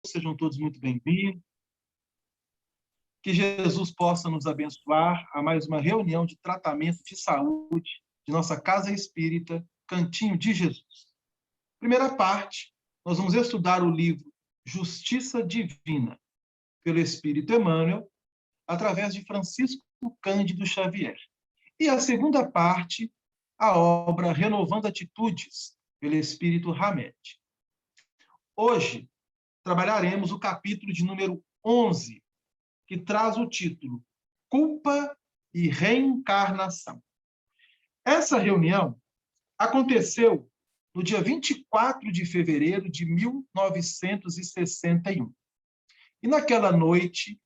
sejam todos muito bem-vindos. Que Jesus possa nos abençoar a mais uma reunião de tratamento de saúde de nossa Casa Espírita, Cantinho de Jesus. Primeira parte, nós vamos estudar o livro Justiça Divina, pelo Espírito Emmanuel, através de Francisco Cândido Xavier. E a segunda parte, a obra Renovando Atitudes, pelo Espírito Hamed. Hoje, trabalharemos o capítulo de número 11, que traz o título Culpa e Reencarnação. Essa reunião aconteceu no dia 24 de fevereiro de 1961. E naquela noite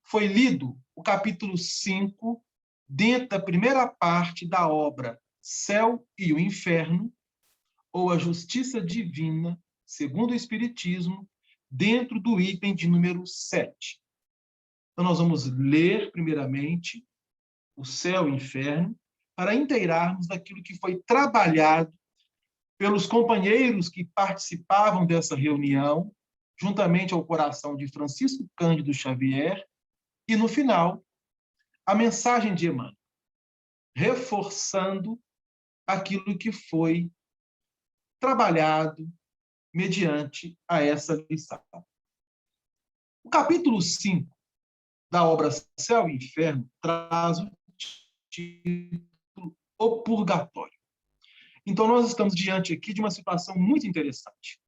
foi lido o capítulo 5, dentro da primeira parte da obra Céu e o Inferno, ou a Justiça Divina, segundo o Espiritismo, dentro do item de número 7. Então, nós vamos ler, primeiramente, o Céu e o Inferno, para inteirarmos daquilo que foi trabalhado pelos companheiros que participavam dessa reunião, juntamente ao coração de Francisco Cândido Xavier, e, no final, a mensagem de Emmanuel, reforçando aquilo que foi trabalhado mediante a essa lição. O capítulo 5 da obra Céu e Inferno traz o título O Purgatório. Então, nós estamos diante aqui de uma situação muito interessante,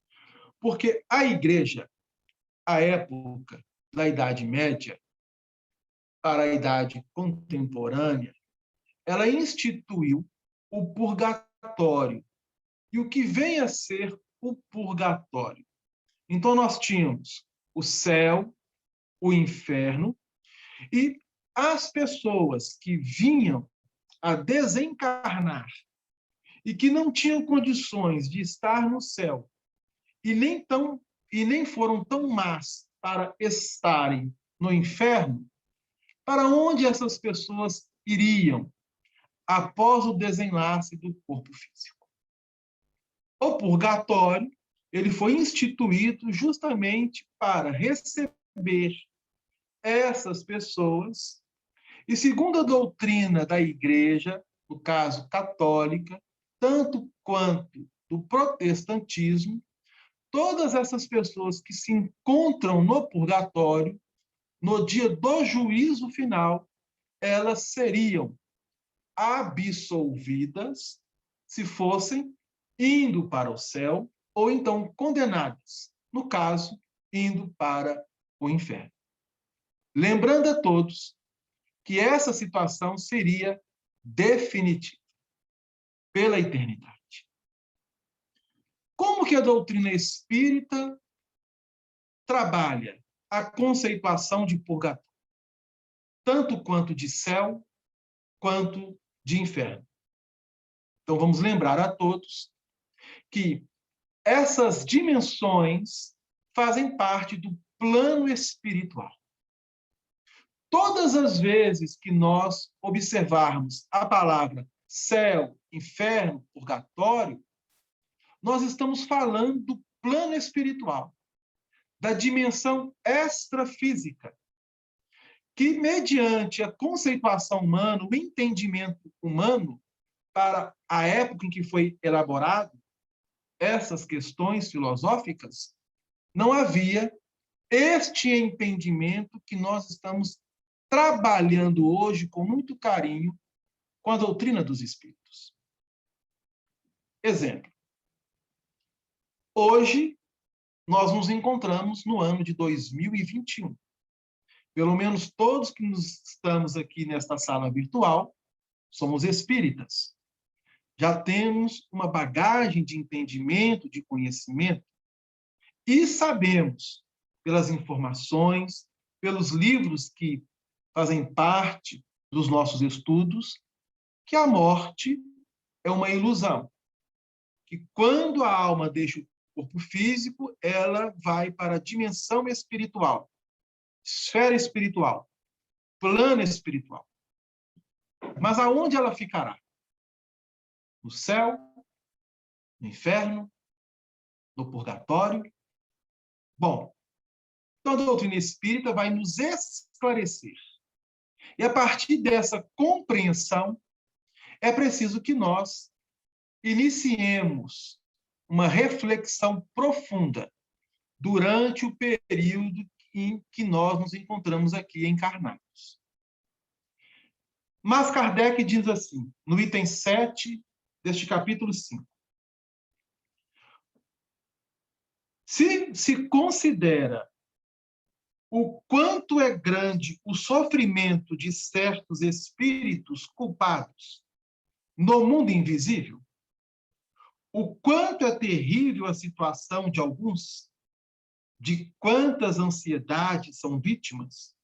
porque a Igreja, à época da Idade Média, para a Idade Contemporânea, ela instituiu o purgatório. E o que vem a ser o purgatório? Então, nós tínhamos o céu, o inferno, e as pessoas que vinham a desencarnar e que não tinham condições de estar no céu e nem foram tão más para estarem no inferno, para onde essas pessoas iriam após o desenlace do corpo físico? O purgatório, ele foi instituído justamente para receber essas pessoas e, segundo a doutrina da Igreja, no caso católica, tanto quanto do protestantismo, todas essas pessoas que se encontram no purgatório, no dia do juízo final, elas seriam absolvidas se fossem indo para o céu ou então condenadas, no caso, indo para o inferno. Lembrando a todos que essa situação seria definitiva pela eternidade. Como que a doutrina espírita trabalha a conceituação de purgatório, tanto quanto de céu, quanto de inferno? Então, vamos lembrar a todos que essas dimensões fazem parte do plano espiritual. Todas as vezes que nós observarmos a palavra céu, inferno, purgatório, nós estamos falando do plano espiritual, da dimensão extrafísica, que, mediante a conceituação humana, o entendimento humano, para a época em que foi elaborado essas questões filosóficas, não havia este entendimento que nós estamos trabalhando hoje com muito carinho com a doutrina dos espíritos. Exemplo. Hoje, nós nos encontramos no ano de 2021. Pelo menos todos que estamos aqui nesta sala virtual somos espíritas. Já temos uma bagagem de entendimento, de conhecimento, e sabemos, pelas informações, pelos livros que fazem parte dos nossos estudos, que a morte é uma ilusão. Que quando a alma deixa o corpo físico, ela vai para a dimensão espiritual, esfera espiritual, plano espiritual. Mas aonde ela ficará? No céu? No inferno? No purgatório? Bom, Então, a doutrina espírita vai nos esclarecer. E a partir dessa compreensão, é preciso que nós iniciemos uma reflexão profunda durante o período em que nós nos encontramos aqui encarnados. Mas Kardec diz assim, no item 7 deste capítulo 5. Se considera o quanto é grande o sofrimento de certos espíritos culpados no mundo invisível, o quanto é terrível a situação de alguns, de quantas ansiedades são vítimas,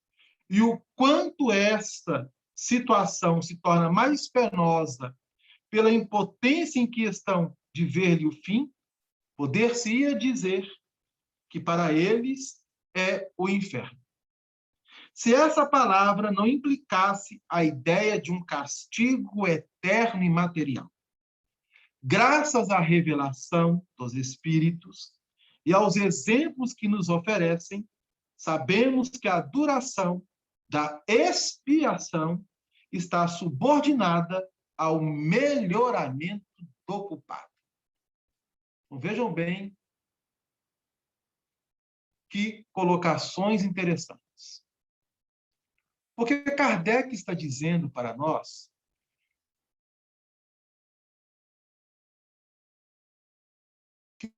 e o quanto esta situação se torna mais penosa pela impotência em que estão de ver-lhe o fim, poder-se-ia dizer que para eles é o inferno. Se essa palavra não implicasse a ideia de um castigo eterno e material, graças à revelação dos Espíritos e aos exemplos que nos oferecem, sabemos que a duração da expiação está subordinada ao melhoramento do culpado. Então, vejam bem que colocações interessantes. Porque Kardec está dizendo para nós que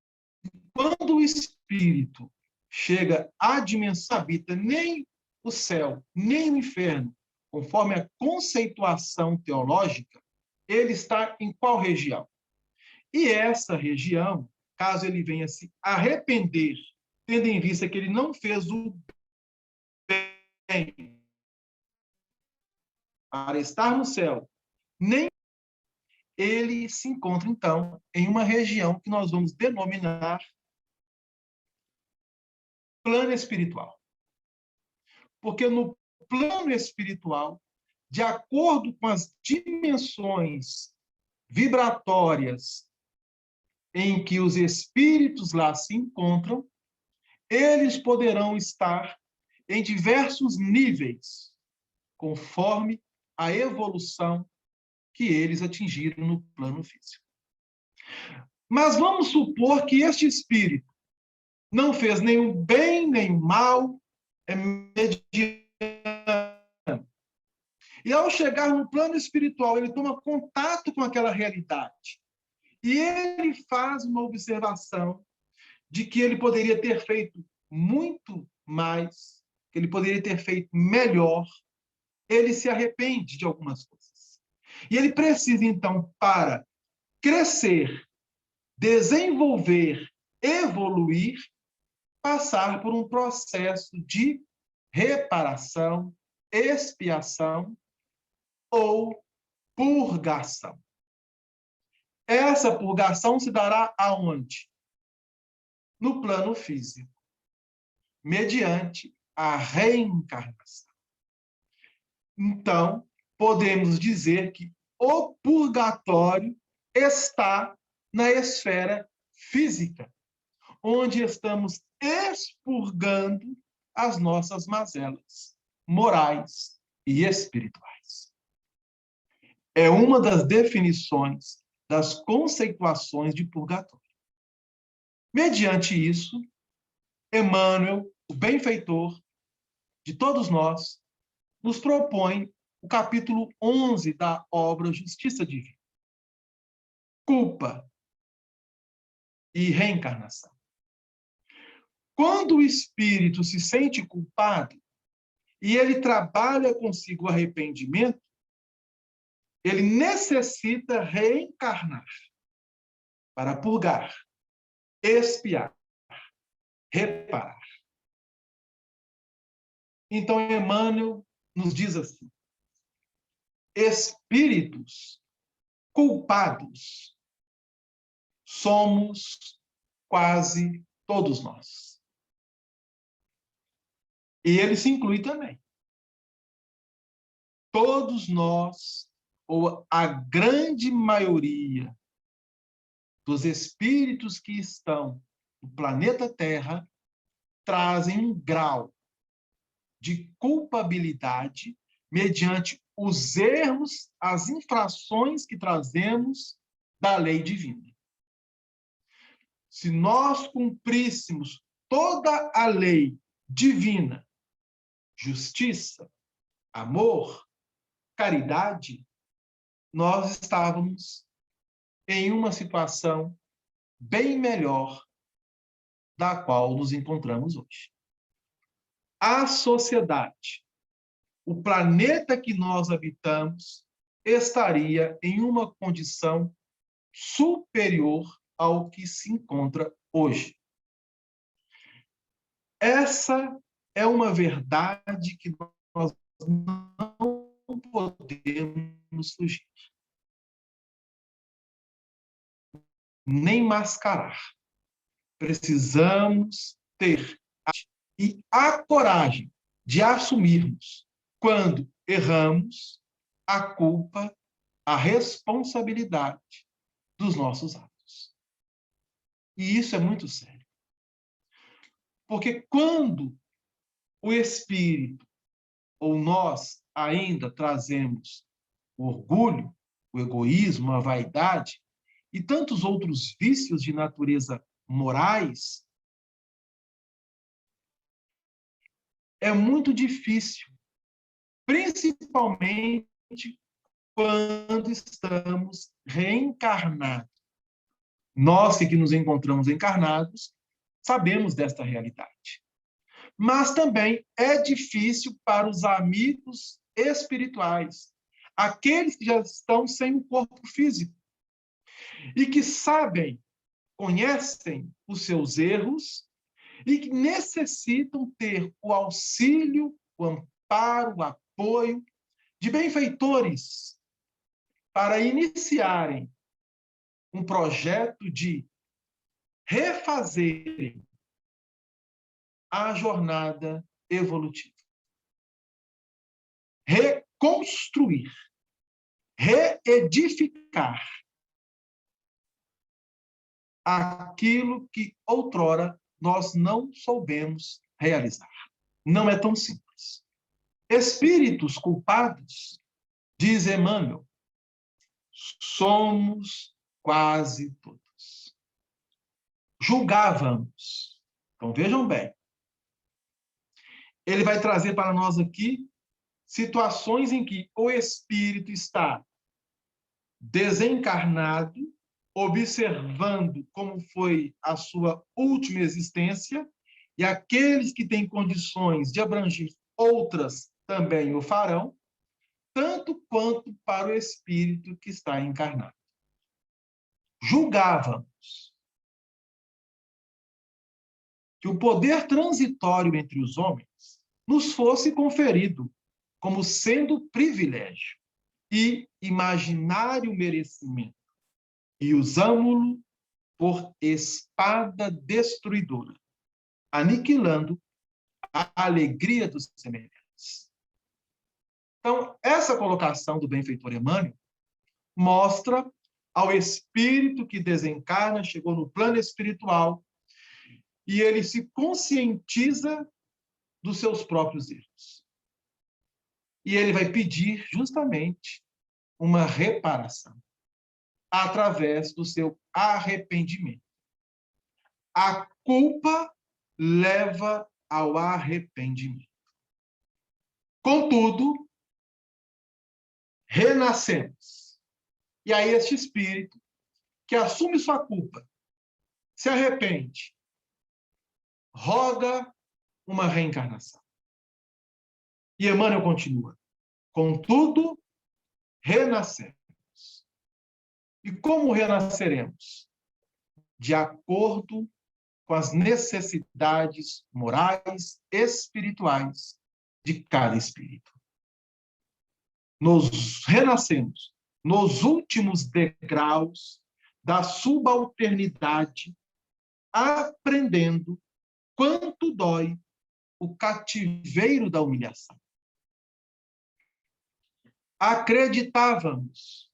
quando o espírito chega à dimensão, habita nem o céu, nem o inferno, conforme a conceituação teológica, ele está em qual região? E essa região, caso ele venha se arrepender, tendo em vista que ele não fez o bem para estar no céu, nem ele se encontra, então, em uma região que nós vamos denominar plano espiritual. Porque no plano espiritual, de acordo com as dimensões vibratórias em que os espíritos lá se encontram, eles poderão estar em diversos níveis, conforme a evolução que eles atingiram no plano físico. Mas vamos supor que este espírito não fez nem o bem, nem o mal, é mediano. E ao chegar no plano espiritual, ele toma contato com aquela realidade. E ele faz uma observação de que ele poderia ter feito muito mais, que ele poderia ter feito melhor. Ele se arrepende de algumas coisas. E ele precisa, então, para crescer, desenvolver, evoluir, passar por um processo de reparação, expiação ou purgação. Essa purgação se dará aonde? No plano físico, mediante a reencarnação. Então, podemos dizer que o purgatório está na esfera física, onde estamos expurgando as nossas mazelas morais e espirituais. É uma das definições das conceituações de purgatório. Mediante isso, Emmanuel, o benfeitor de todos nós, nos propõe o capítulo 11 da obra Justiça Divina. Culpa e reencarnação. Quando o espírito se sente culpado e ele trabalha consigo o arrependimento, ele necessita reencarnar para purgar, expiar, reparar. Então, Emmanuel nos diz assim: espíritos culpados somos quase todos nós. E ele se inclui também. Todos nós, ou a grande maioria dos espíritos que estão no planeta Terra, trazem um grau de culpabilidade mediante os erros, as infrações que trazemos da lei divina. Se nós cumpríssemos toda a lei divina, justiça, amor, caridade, nós estávamos em uma situação bem melhor da qual nos encontramos hoje. A sociedade, o planeta que nós habitamos, estaria em uma condição superior ao que se encontra hoje. Essa é uma verdade que nós não podemos fugir, nem mascarar. Precisamos ter a coragem de assumirmos, quando erramos, a culpa, a responsabilidade dos nossos atos. E isso é muito sério. Porque quando o espírito, ou nós ainda trazemos o orgulho, o egoísmo, a vaidade e tantos outros vícios de natureza morais, é muito difícil, principalmente quando estamos reencarnados. Nós que nos encontramos encarnados, sabemos desta realidade. Mas também é difícil para os amigos espirituais, aqueles que já estão sem o corpo físico e que sabem, conhecem os seus erros e que necessitam ter o auxílio, o amparo, o apoio de benfeitores para iniciarem um projeto de refazerem a jornada evolutiva. Reconstruir, reedificar aquilo que outrora nós não soubemos realizar. Não é tão simples. Espíritos culpados, diz Emmanuel, somos quase todos. Julgávamos. Então, vejam bem. Ele vai trazer para nós aqui situações em que o espírito está desencarnado, observando como foi a sua última existência, e aqueles que têm condições de abranger outras também o farão, tanto quanto para o espírito que está encarnado. Julgávamos que o poder transitório entre os homens nos fosse conferido como sendo privilégio e imaginário merecimento, e usamo-lo por espada destruidora, aniquilando a alegria dos semelhantes. Então, essa colocação do benfeitor Emmanuel mostra ao espírito que desencarna, chegou no plano espiritual, e ele se conscientiza dos seus próprios erros. E ele vai pedir justamente uma reparação através do seu arrependimento. A culpa leva ao arrependimento. Contudo, renascemos. E aí este espírito que assume sua culpa, se arrepende, roga uma reencarnação. E Emmanuel continua: contudo, renascemos. E como renasceremos? De acordo com as necessidades morais, espirituais de cada espírito. Nos renascemos nos últimos degraus da subalternidade, aprendendo quanto dói o cativeiro da humilhação. Acreditávamos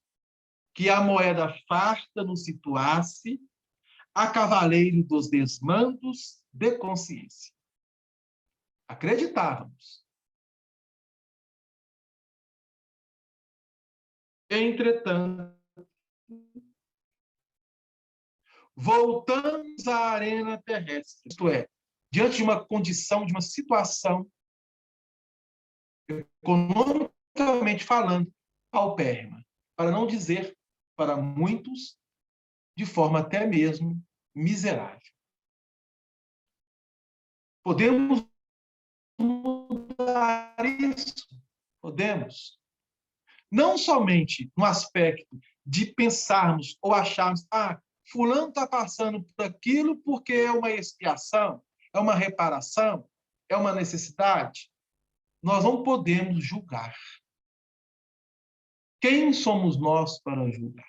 que a moeda farta nos situasse a cavaleiro dos desmandos de consciência. Acreditávamos. Entretanto, voltamos à arena terrestre, isto é, diante de uma condição, de uma situação, economicamente falando, paupérrima, para não dizer, para muitos, de forma até mesmo miserável. Podemos mudar isso? Podemos. Não somente no aspecto de pensarmos ou acharmos, fulano está passando por aquilo porque é uma expiação, é uma reparação, é uma necessidade. Nós não podemos julgar. Quem somos nós para julgar?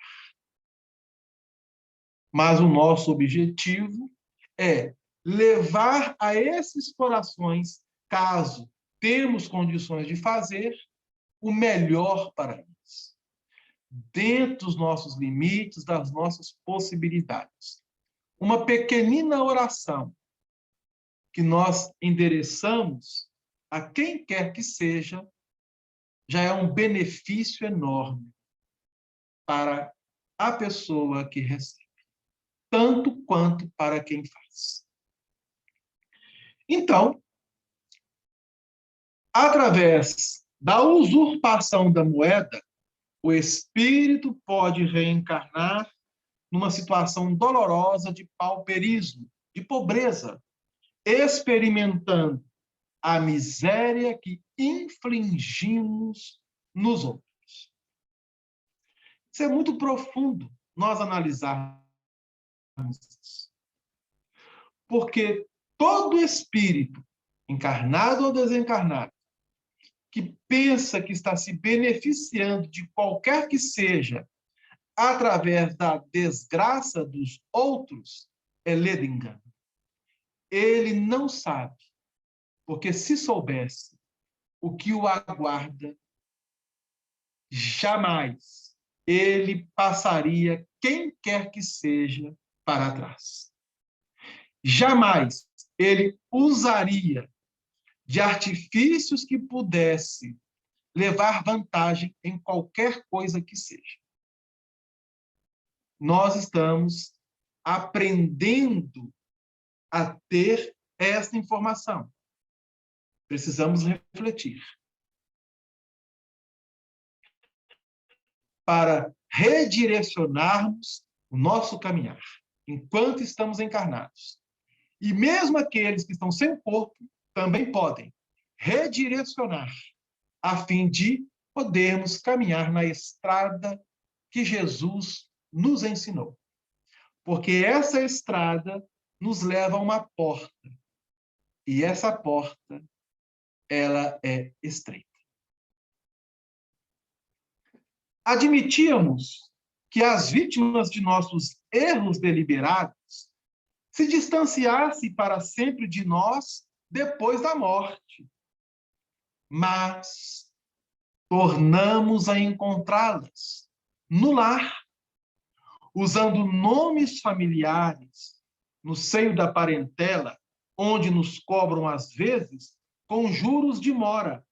Mas o nosso objetivo é levar a esses corações, caso temos condições de fazer, o melhor para eles, dentro dos nossos limites, das nossas possibilidades. Uma pequenina oração que nós endereçamos a quem quer que seja, já é um benefício enorme para a pessoa que recebe, tanto quanto para quem faz. Então, através da usurpação da moeda, o espírito pode reencarnar numa situação dolorosa de pauperismo, de pobreza, experimentando a miséria que infligimos nos outros. Isso é muito profundo nós analisarmos isso. Porque todo espírito, encarnado ou desencarnado, que pensa que está se beneficiando de qualquer que seja através da desgraça dos outros, é ledo engano. Ele não sabe, porque se soubesse o que o aguarda, jamais ele passaria quem quer que seja para trás. Jamais ele usaria de artifícios que pudesse levar vantagem em qualquer coisa que seja. Nós estamos aprendendo a ter essa informação. Precisamos refletir para redirecionarmos o nosso caminhar enquanto estamos encarnados. E mesmo aqueles que estão sem corpo também podem redirecionar a fim de podermos caminhar na estrada que Jesus nos ensinou. Porque essa estrada nos leva a uma porta. E essa porta, ela é estreita. Admitíamos que as vítimas de nossos erros deliberados se distanciassem para sempre de nós depois da morte. Mas tornamos a encontrá-las no lar, usando nomes familiares no seio da parentela, onde nos cobram, às vezes, com juros de mora,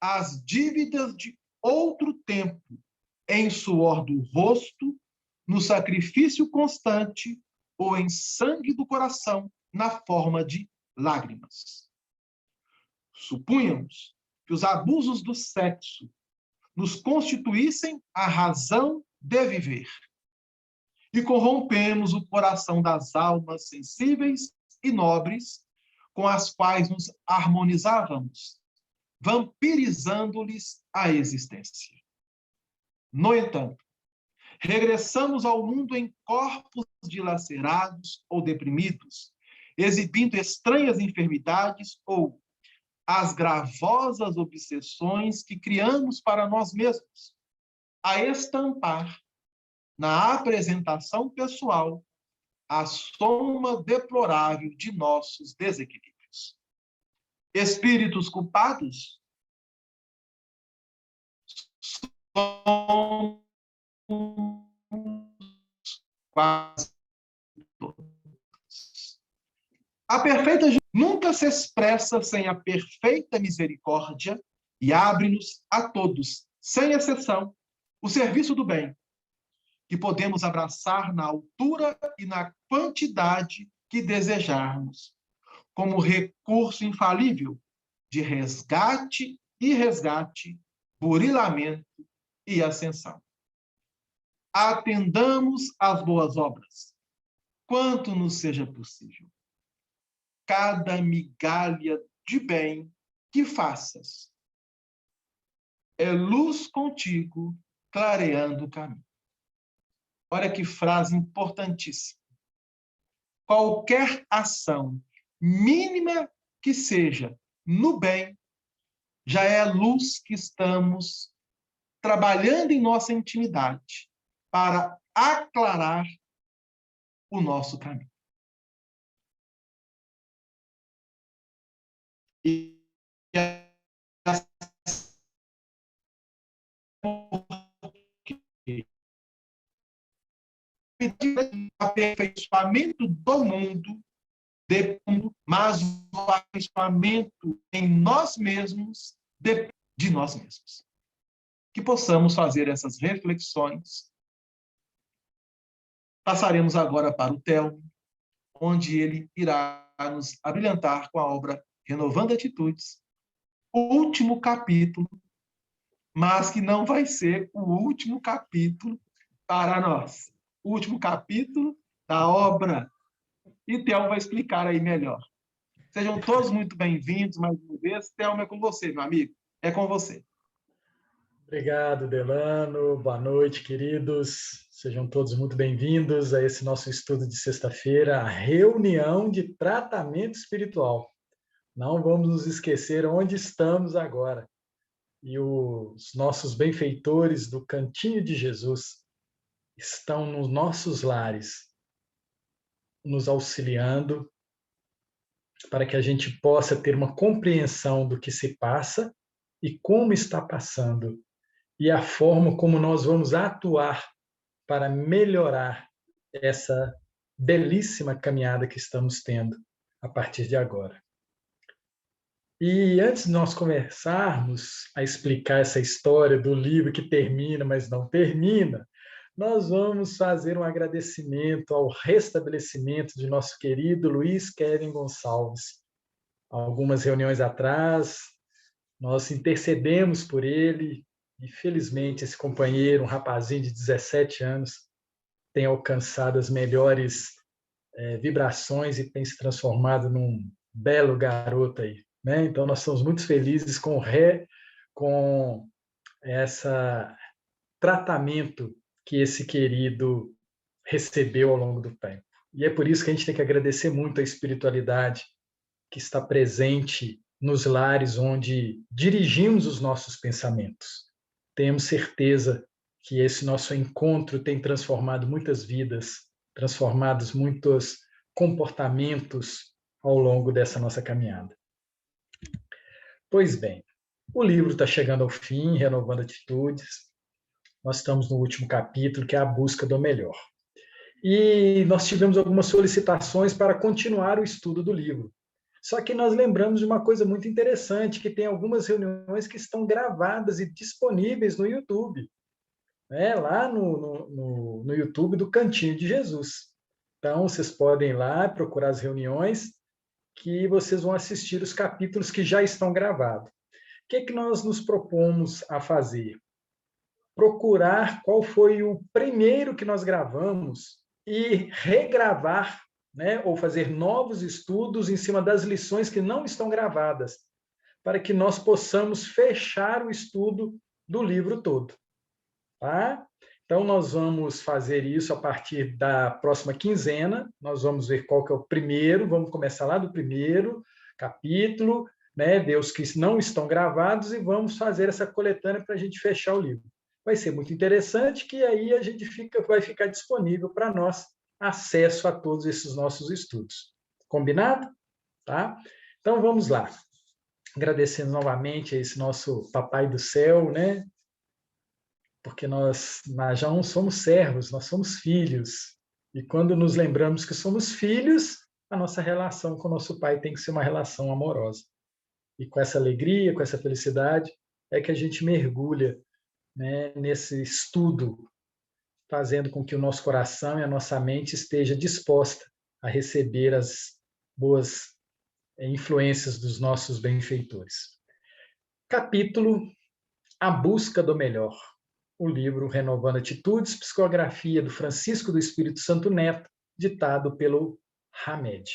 as dívidas de outro tempo, em suor do rosto, no sacrifício constante ou em sangue do coração, na forma de lágrimas. Supunhamos que os abusos do sexo nos constituíssem a razão de viver. E corrompemos o coração das almas sensíveis e nobres com as quais nos harmonizávamos, vampirizando-lhes a existência. No entanto, regressamos ao mundo em corpos dilacerados ou deprimidos, exibindo estranhas enfermidades ou as gravosas obsessões que criamos para nós mesmos, a estampar na apresentação pessoal a soma deplorável de nossos desequilíbrios. Espíritos culpados são quase todos. A perfeita nunca se expressa sem a perfeita misericórdia e abre-nos a todos, sem exceção, o serviço do bem, que podemos abraçar na altura e na quantidade que desejarmos, como recurso infalível de resgate e resgate, burilamento e ascensão. Atendamos às boas obras, quanto nos seja possível. Cada migalha de bem que faças é luz contigo, clareando o caminho. Olha que frase importantíssima. Qualquer ação, mínima que seja, no bem, já é a luz que estamos trabalhando em nossa intimidade para aclarar o nosso caminho. E o aperfeiçoamento do mundo, mas o aperfeiçoamento em nós mesmos depende de nós mesmos. Que possamos fazer essas reflexões. Passaremos agora para o Telmo, onde ele irá nos abrilhantar com a obra Renovando Atitudes, o último capítulo, mas que não vai ser o último capítulo para nós. O último capítulo da obra. E Telmo vai explicar aí melhor. Sejam todos muito bem-vindos mais uma vez. Telmo, é com você, meu amigo. É com você. Obrigado, Delano. Boa noite, queridos. Sejam todos muito bem-vindos a esse nosso estudo de sexta-feira, a reunião de tratamento espiritual. Não vamos nos esquecer onde estamos agora. E os nossos benfeitores do Cantinho de Jesus estão nos nossos lares, nos auxiliando para que a gente possa ter uma compreensão do que se passa e como está passando, e a forma como nós vamos atuar para melhorar essa belíssima caminhada que estamos tendo a partir de agora. E antes de nós começarmos a explicar essa história do livro que termina, mas não termina, nós vamos fazer um agradecimento ao restabelecimento de nosso querido Luiz Kevin Gonçalves. Algumas reuniões atrás, nós intercedemos por ele e, felizmente, esse companheiro, um rapazinho de 17 anos, tem alcançado as melhores vibrações e tem se transformado num belo garoto aí, né? Então, nós estamos muito felizes com esse tratamento que esse querido recebeu ao longo do tempo. E é por isso que a gente tem que agradecer muito a espiritualidade que está presente nos lares onde dirigimos os nossos pensamentos. Temos certeza que esse nosso encontro tem transformado muitas vidas, transformado muitos comportamentos ao longo dessa nossa caminhada. Pois bem, o livro está chegando ao fim, Renovando Atitudes. Nós estamos no último capítulo, que é a busca do melhor. E nós tivemos algumas solicitações para continuar o estudo do livro. Só que nós lembramos de uma coisa muito interessante, que tem algumas reuniões que estão gravadas e disponíveis no YouTube, né? Lá no YouTube do Cantinho de Jesus. Então, vocês podem ir lá procurar as reuniões que vocês vão assistir os capítulos que já estão gravados. O que nós nos propomos a fazer? Procurar qual foi o primeiro que nós gravamos e regravar, né, ou fazer novos estudos em cima das lições que não estão gravadas, para que nós possamos fechar o estudo do livro todo. Tá? Então, nós vamos fazer isso a partir da próxima quinzena. Nós vamos ver qual que é o primeiro, vamos começar lá do primeiro capítulo, né, ver os que não estão gravados, e vamos fazer essa coletânea para a gente fechar o livro. Vai ser muito interessante, que aí a gente vai ficar disponível para nós acesso a todos esses nossos estudos. Combinado? Tá? Então, vamos lá. Agradecendo novamente a esse nosso Papai do Céu, né? Porque nós já não somos servos, nós somos filhos. E quando nos lembramos que somos filhos, a nossa relação com o nosso Pai tem que ser uma relação amorosa. E com essa alegria, com essa felicidade, é que a gente mergulha, né, nesse estudo, fazendo com que o nosso coração e a nossa mente esteja disposta a receber as boas influências dos nossos benfeitores. Capítulo A Busca do Melhor. O livro Renovando Atitudes, psicografia do Francisco do Espírito Santo Neto, ditado pelo Hamed.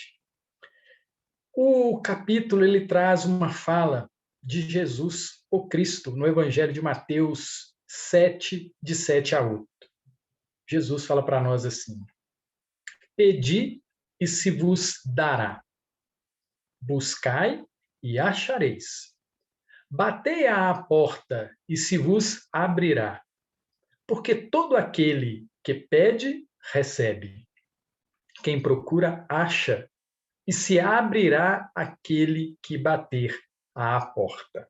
O capítulo ele traz uma fala de Jesus, o Cristo, no Evangelho de Mateus 7, de 7 a 8. Jesus fala para nós assim: Pedi e se vos dará. Buscai e achareis. Batei à porta e se vos abrirá. Porque todo aquele que pede, recebe. Quem procura, acha. E se abrirá aquele que bater à porta.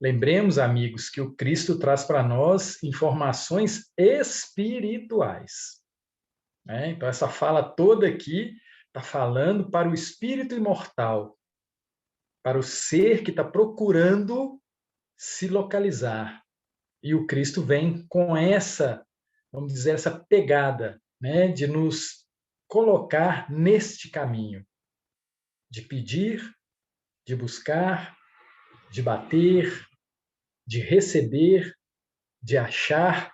Lembremos, amigos, que o Cristo traz para nós informações espirituais. Então, essa fala toda aqui está falando para o espírito imortal, para o ser que está procurando se localizar. E o Cristo vem com essa, vamos dizer, essa pegada, né, de nos colocar neste caminho, de pedir, de buscar, de bater, de receber, de achar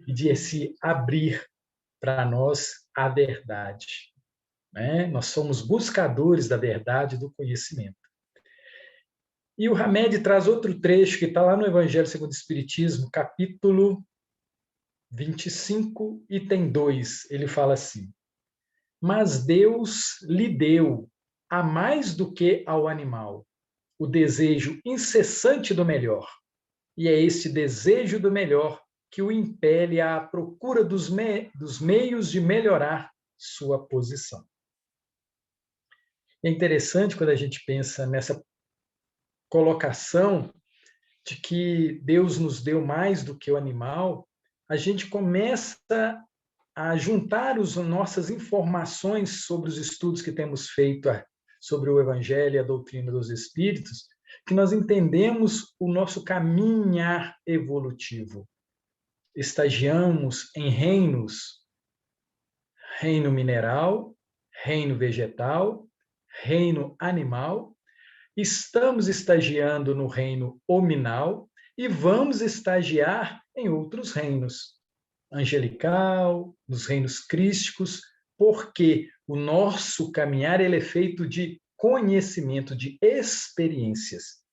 e de se abrir para nós a verdade. Né? Nós somos buscadores da verdade e do conhecimento. E o Hamed traz outro trecho que está lá no Evangelho segundo o Espiritismo, capítulo 25, item 2. Ele fala assim: Mas Deus lhe deu, a mais do que ao animal, o desejo incessante do melhor. E é este desejo do melhor que o impele à procura dos meios de melhorar sua posição. É interessante quando a gente pensa nessa colocação de que Deus nos deu mais do que o animal, a gente começa a juntar as nossas informações sobre os estudos que temos feito sobre o Evangelho e a doutrina dos Espíritos, que nós entendemos o nosso caminhar evolutivo. Estagiamos em reinos, reino mineral, reino vegetal, reino animal, estamos estagiando no reino hominal e vamos estagiar em outros reinos, angelical, nos reinos crísticos, porque o nosso caminhar ele é feito de conhecimento, de experiências.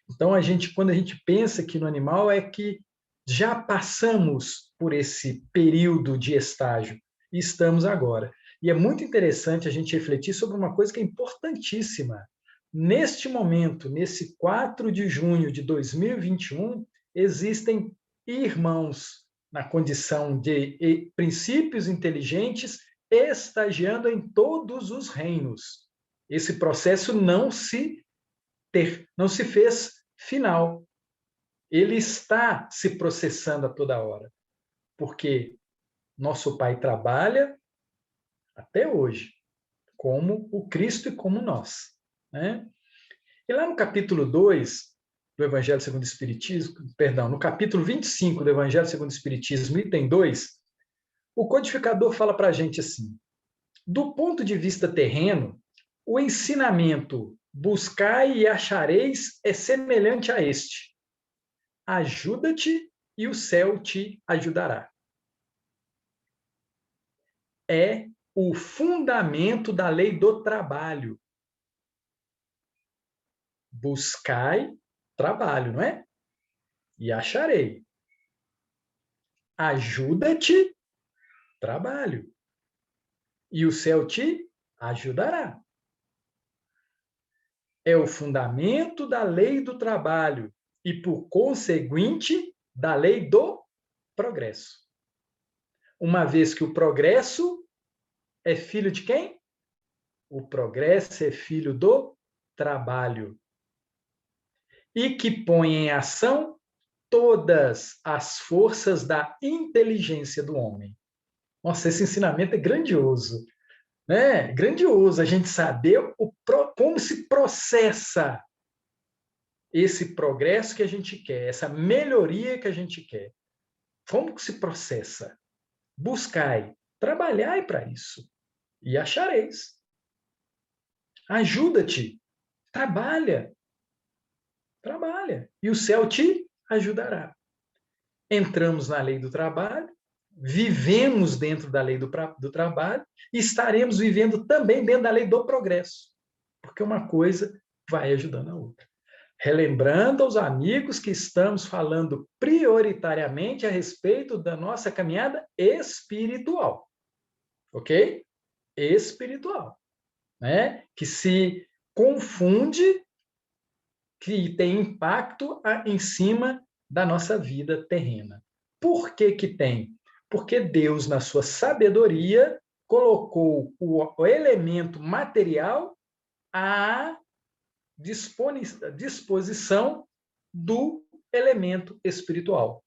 Então, quando a gente pensa que no animal é que já passamos por esse período de estágio e estamos agora. E é muito interessante a gente refletir sobre uma coisa que é importantíssima. Neste momento, nesse 4 de junho de 2021, existem irmãos na condição de princípios inteligentes estagiando em todos os reinos. Esse processo não se fez final. Ele está se processando a toda hora, porque nosso Pai trabalha até hoje, como o Cristo e como nós. Né? E lá no capítulo 2 do Evangelho segundo o Espiritismo, no capítulo 25 do Evangelho segundo o Espiritismo, item 2, o codificador fala para a gente assim: do ponto de vista terreno, o ensinamento buscai e achareis é semelhante a este: ajuda-te e o céu te ajudará. É o fundamento da lei do trabalho. Buscai, trabalho, não é? E acharei. Ajuda-te, trabalho. E o céu te ajudará. É o fundamento da lei do trabalho e, por conseguinte, da lei do progresso. Uma vez que o progresso é filho de quem? O progresso é filho do trabalho. E que põe em ação todas as forças da inteligência do homem. Nossa, esse ensinamento é grandioso. né? Grandioso a gente saber como se processa esse progresso que a gente quer, essa melhoria que a gente quer. Como que se processa? Buscai, trabalhai para isso, e achareis. Ajuda-te, trabalha, e o céu te ajudará. Entramos na lei do trabalho, vivemos dentro da lei do trabalho e estaremos vivendo também dentro da lei do progresso, porque uma coisa vai ajudando a outra. Relembrando aos amigos que estamos falando prioritariamente a respeito da nossa caminhada espiritual, ok? Espiritual, né? Que se confunde, que tem impacto em cima da nossa vida terrena. Por que que tem? Porque Deus, na sua sabedoria, colocou o elemento material à disposição do elemento espiritual.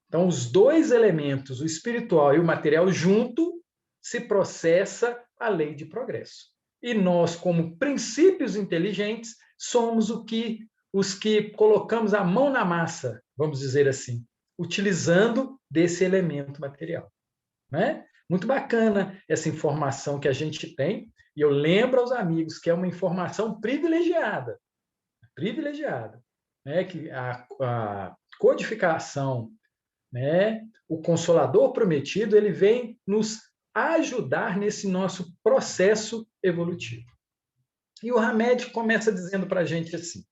Então, os dois elementos, o espiritual e o material, junto, se processa a lei de progresso. E nós, como princípios inteligentes, somos os que colocamos a mão na massa, vamos dizer assim, utilizando desse elemento material. Né? Muito bacana essa informação que a gente tem, e eu lembro aos amigos que é uma informação privilegiada, né? Que a codificação, né? O Consolador prometido, ele vem nos ajudar nesse nosso processo evolutivo. E o Hamed começa dizendo para a gente assim: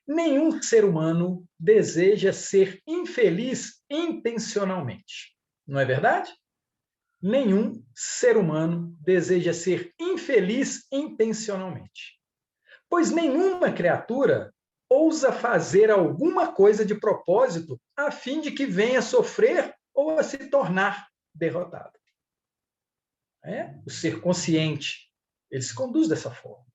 nenhum ser humano deseja ser infeliz intencionalmente. Não é verdade? Nenhum ser humano deseja ser infeliz intencionalmente. Pois nenhuma criatura ousa fazer alguma coisa de propósito a fim de que venha a sofrer ou a se tornar derrotado. O ser consciente, ele se conduz dessa forma.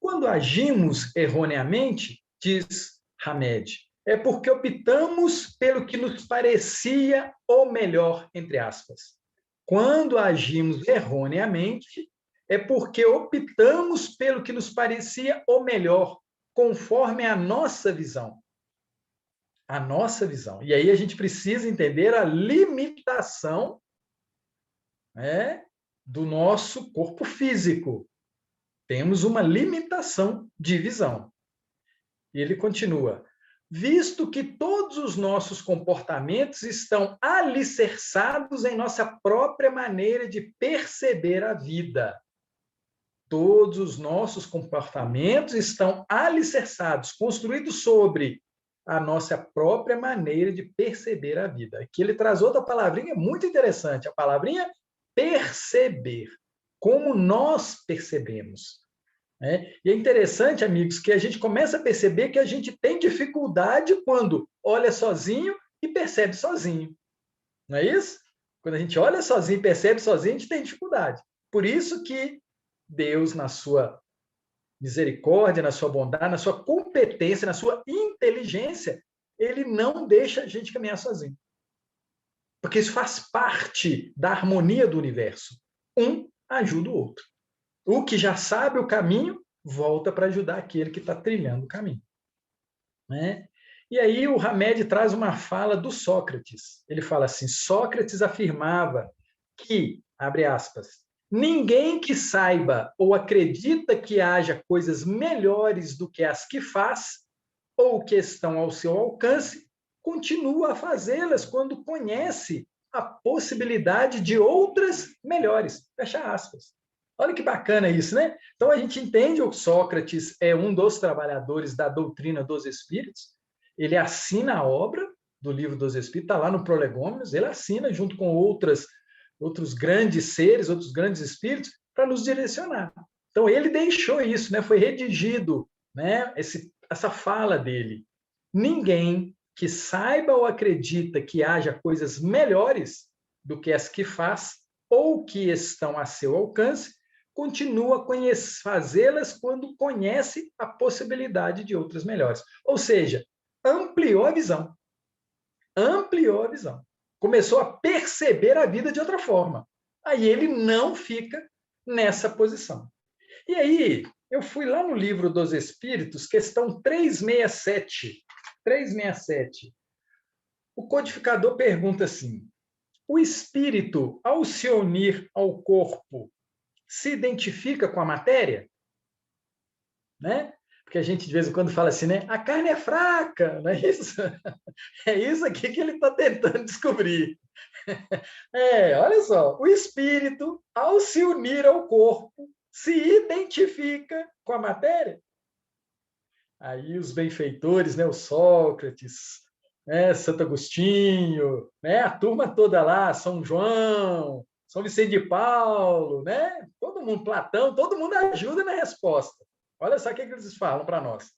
Quando agimos erroneamente, diz Hamed, é porque optamos pelo que nos parecia o melhor, entre aspas. Quando agimos erroneamente, é porque optamos pelo que nos parecia o melhor, conforme a nossa visão. A nossa visão. E aí a gente precisa entender a limitação, né, do nosso corpo físico. Temos uma limitação de visão. E ele continua: visto que todos os nossos comportamentos estão alicerçados em nossa própria maneira de perceber a vida. Todos os nossos comportamentos estão alicerçados, construídos sobre a nossa própria maneira de perceber a vida. Aqui ele traz outra palavrinha muito interessante, a palavrinha perceber. Como nós percebemos. E é interessante, amigos, que a gente começa a perceber que a gente tem dificuldade quando olha sozinho e percebe sozinho. Não é isso? Quando a gente olha sozinho e percebe sozinho, a gente tem dificuldade. Por isso que Deus, na sua misericórdia, na sua bondade, na sua competência, na sua inteligência, ele não deixa a gente caminhar sozinho. Porque isso faz parte da harmonia do universo. Um ajuda o outro. O que já sabe o caminho, volta para ajudar aquele que está trilhando o caminho. Né? E aí o Hamed traz uma fala do Sócrates. Ele fala assim, Sócrates afirmava que, abre aspas, ninguém que saiba ou acredita que haja coisas melhores do que as que faz ou que estão ao seu alcance, continua a fazê-las quando conhece a possibilidade de outras melhores. Fecha aspas. Olha que bacana isso, né? Então a gente entende que Sócrates é um dos trabalhadores da doutrina dos espíritos. Ele assina a obra do Livro dos Espíritos, está lá no Prolegômenos, ele assina junto com outros grandes seres, outros grandes espíritos, para nos direcionar. Então ele deixou isso, né? Foi redigido, né? Essa fala dele. Ninguém que saiba ou acredita que haja coisas melhores do que as que faz ou que estão a seu alcance, continua a fazê-las quando conhece a possibilidade de outras melhores. Ou seja, ampliou a visão. Ampliou a visão. Começou a perceber a vida de outra forma. Aí ele não fica nessa posição. E aí, eu fui lá no Livro dos Espíritos, questão 367. 367. O codificador pergunta assim: o espírito, ao se unir ao corpo, se identifica com a matéria? Né? Porque a gente de vez em quando fala assim, né? A carne é fraca, não é isso? É isso aqui que ele está tentando descobrir. Olha só, o espírito, ao se unir ao corpo, se identifica com a matéria? Aí os benfeitores, né, o Sócrates, né, Santo Agostinho, né, a turma toda lá, São João, São Vicente de Paulo, né, todo mundo, Platão, todo mundo ajuda na resposta. Olha só o que eles falam para nós.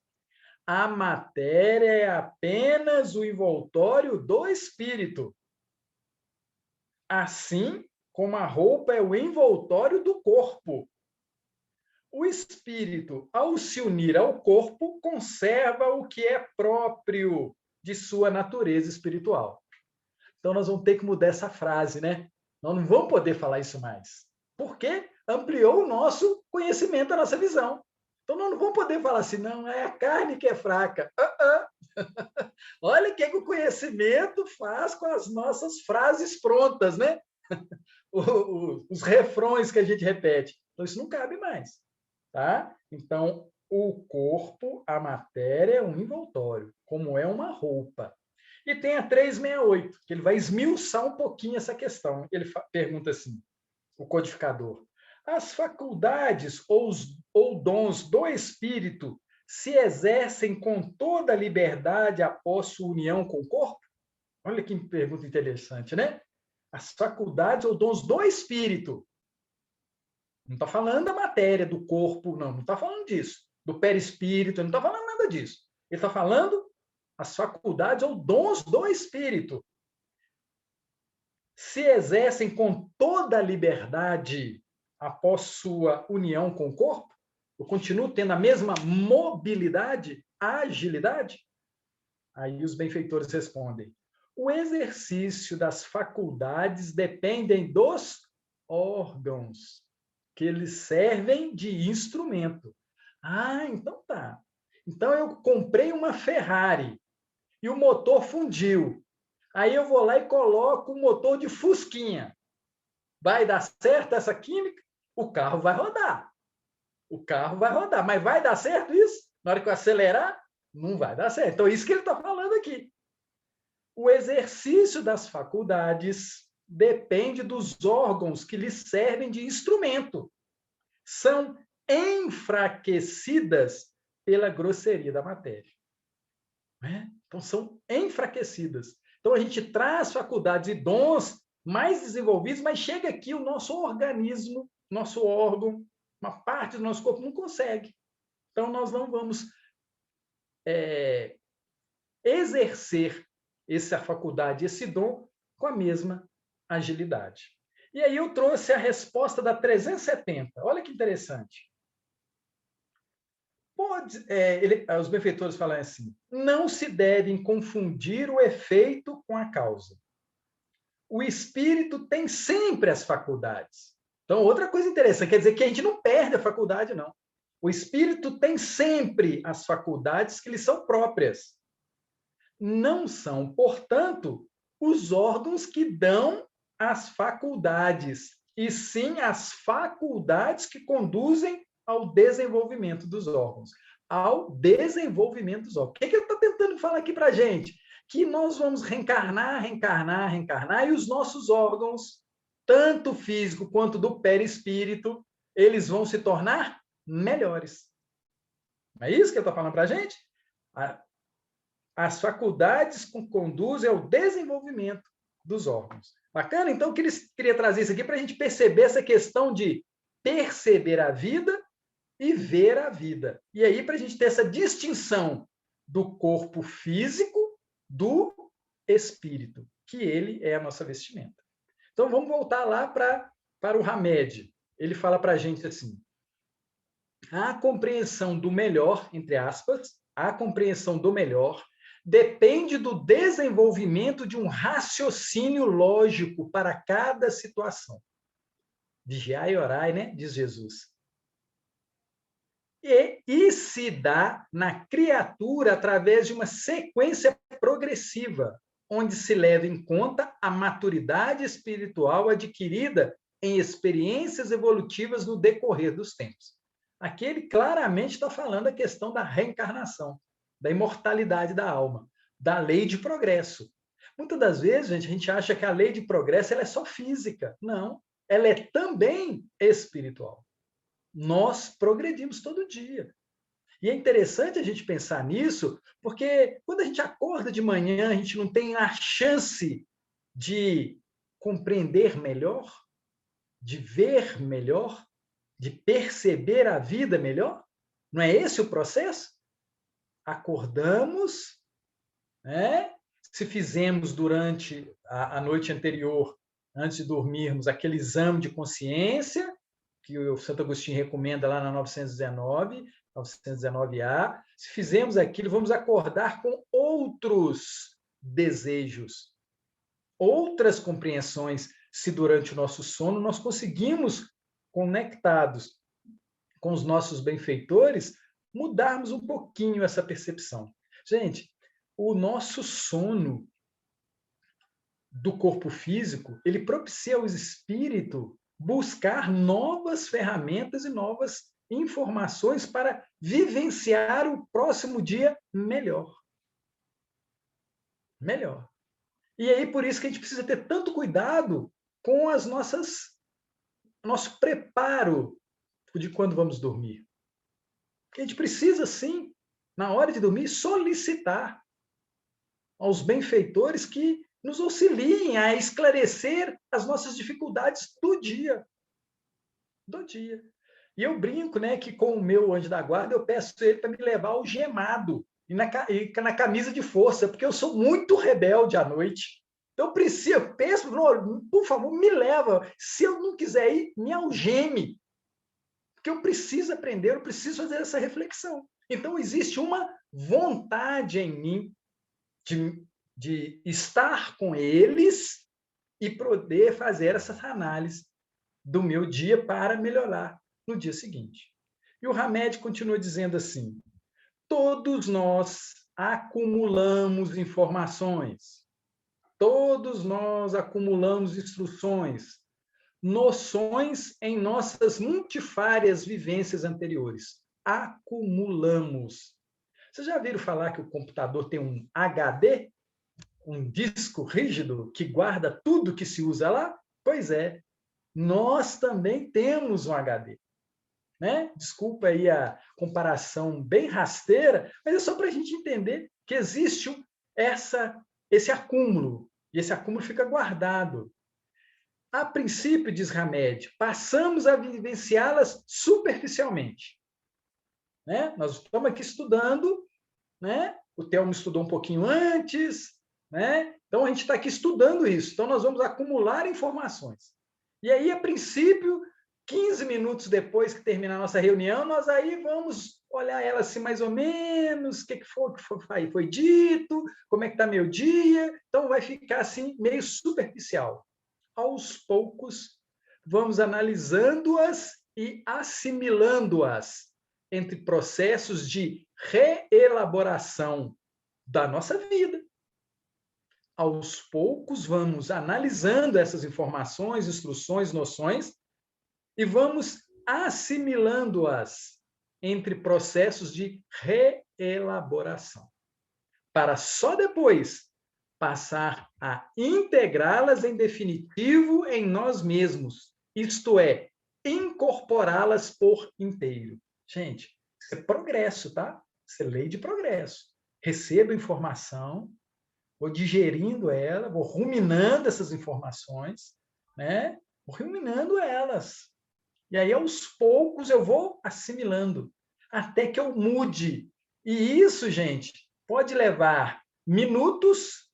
A matéria é apenas o envoltório do espírito. Assim como a roupa é o envoltório do corpo. O espírito, ao se unir ao corpo, conserva o que é próprio de sua natureza espiritual. Então, nós vamos ter que mudar essa frase, né? Nós não vamos poder falar isso mais. Porque ampliou o nosso conhecimento, a nossa visão. Então, nós não vamos poder falar assim, não, é a carne que é fraca. Olha o que o conhecimento faz com as nossas frases prontas, né? Os refrões que a gente repete. Então, isso não cabe mais. Tá? Então, o corpo, a matéria é um envoltório, como é uma roupa. E tem a 368, que ele vai esmiuçar um pouquinho essa questão. Ele pergunta assim, o codificador: as faculdades ou dons do espírito se exercem com toda a liberdade após sua união com o corpo? Olha que pergunta interessante, né? As faculdades ou dons do espírito. Não está falando da matéria, do corpo, não está falando disso. Do perispírito, não está falando nada disso. Ele está falando as faculdades ou dons do espírito. Se exercem com toda a liberdade após sua união com o corpo, eu continuo tendo a mesma mobilidade, agilidade? Aí os benfeitores respondem: o exercício das faculdades dependem dos órgãos, que eles servem de instrumento. Ah, então tá. Então eu comprei uma Ferrari e o motor fundiu. Aí eu vou lá e coloco um motor de Fusquinha. Vai dar certo essa química? O carro vai rodar. O carro vai rodar. Mas vai dar certo isso? Na hora que eu acelerar? Não vai dar certo. Então, isso que ele está falando aqui. O exercício das faculdades depende dos órgãos que lhes servem de instrumento. São enfraquecidas pela grosseria da matéria. Então, são enfraquecidas. Então, a gente traz faculdades e dons mais desenvolvidos, mas chega aqui o nosso organismo, nosso órgão, uma parte do nosso corpo não consegue. Então, nós não vamos exercer essa faculdade, esse dom, com a mesma agilidade. E aí eu trouxe a resposta da 370. Olha que interessante. Os benfeitores falam assim: não se devem confundir o efeito com a causa. O espírito tem sempre as faculdades. Então, outra coisa interessante, quer dizer que a gente não perde a faculdade, não. O espírito tem sempre as faculdades que lhe são próprias. Não são, portanto, os órgãos que dão as faculdades, e sim as faculdades que conduzem ao desenvolvimento dos órgãos. Ao desenvolvimento dos órgãos. O que ele está tentando falar aqui para a gente? Que nós vamos reencarnar, e os nossos órgãos, tanto físico quanto do perispírito, eles vão se tornar melhores. Não é isso que ele está falando para a gente? As faculdades conduzem ao desenvolvimento dos órgãos. Bacana? Então, eu queria trazer isso aqui para a gente perceber essa questão de perceber a vida e ver a vida. E aí, para a gente ter essa distinção do corpo físico do espírito, que ele é a nossa vestimenta. Então, vamos voltar lá para o Hamed. Ele fala para a gente assim: a compreensão do melhor, entre aspas, a compreensão do melhor depende do desenvolvimento de um raciocínio lógico para cada situação. Vigiai e orai, né? Diz Jesus. E se dá na criatura através de uma sequência progressiva, onde se leva em conta a maturidade espiritual adquirida em experiências evolutivas no decorrer dos tempos. Aqui ele claramente está falando da questão da reencarnação, da imortalidade da alma, da lei de progresso. Muitas das vezes, gente, a gente acha que a lei de progresso ela é só física. Não, ela é também espiritual. Nós progredimos todo dia. E é interessante a gente pensar nisso, porque quando a gente acorda de manhã, a gente não tem a chance de compreender melhor, de ver melhor, de perceber a vida melhor? Não é esse o processo? Acordamos, né? Se fizemos durante a noite anterior, antes de dormirmos, aquele exame de consciência, que o Santo Agostinho recomenda lá na 919A, se fizermos aquilo, vamos acordar com outros desejos, outras compreensões, se durante o nosso sono nós conseguimos, conectados com os nossos benfeitores, mudarmos um pouquinho essa percepção. Gente, o nosso sono do corpo físico, ele propicia ao espírito buscar novas ferramentas e novas informações para vivenciar o próximo dia melhor. Melhor. E aí, por isso que a gente precisa ter tanto cuidado com as nosso preparo de quando vamos dormir. Porque a gente precisa, sim, na hora de dormir, solicitar aos benfeitores que nos auxiliem a esclarecer as nossas dificuldades do dia. Do dia. E eu brinco, né, que com o meu anjo da guarda, eu peço ele para me levar algemado e na camisa de força, porque eu sou muito rebelde à noite. Então, eu peço, por favor, me leva. Se eu não quiser ir, me algeme. Porque eu preciso aprender, eu preciso fazer essa reflexão. Então, existe uma vontade em mim de estar com eles e poder fazer essas análises do meu dia para melhorar no dia seguinte. E o Hamed continua dizendo assim: todos nós acumulamos informações, todos nós acumulamos instruções, noções em nossas multifárias vivências anteriores. Acumulamos. Vocês já viram falar que o computador tem um HD? Um disco rígido que guarda tudo que se usa lá? Pois é, nós também temos um HD. Né? Desculpa aí a comparação bem rasteira, mas é só para a gente entender que existe esse acúmulo, e esse acúmulo fica guardado. A princípio, diz Hamed, passamos a vivenciá-las superficialmente. Né? Nós estamos aqui estudando, né? O Thelmo estudou um pouquinho antes, né? Então a gente está aqui estudando isso. Então nós vamos acumular informações. E aí, a princípio, 15 minutos depois que terminar a nossa reunião, nós aí vamos olhar ela assim mais ou menos, o que foi dito, como é que está meu dia. Então vai ficar assim meio superficial. Aos poucos, vamos analisando-as e assimilando-as entre processos de reelaboração da nossa vida. Aos poucos, vamos analisando essas informações, instruções, noções, e vamos assimilando-as entre processos de reelaboração, para só depois passar a integrá-las em definitivo em nós mesmos, isto é, incorporá-las por inteiro. Gente, isso é progresso, tá? Isso é lei de progresso. Recebo informação, vou digerindo ela, vou ruminando essas informações, né? Vou ruminando elas. E aí, aos poucos, eu vou assimilando, até que eu mude. E isso, gente, pode levar minutos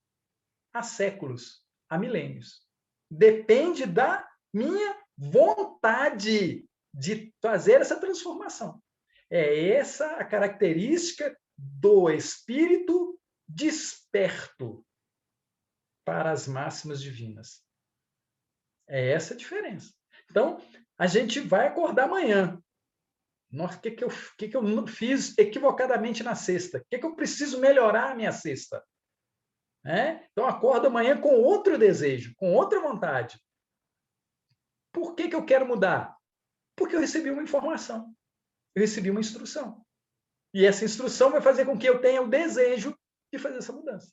a séculos, a milênios. Depende da minha vontade de fazer essa transformação. É essa a característica do espírito desperto para as máximas divinas. É essa a diferença. Então, a gente vai acordar amanhã. Nossa, o que eu fiz equivocadamente na sexta? O que eu preciso melhorar a minha sexta? Então, acordo amanhã com outro desejo, com outra vontade. Por que eu quero mudar? Porque eu recebi uma informação, eu recebi uma instrução. E essa instrução vai fazer com que eu tenha o desejo de fazer essa mudança.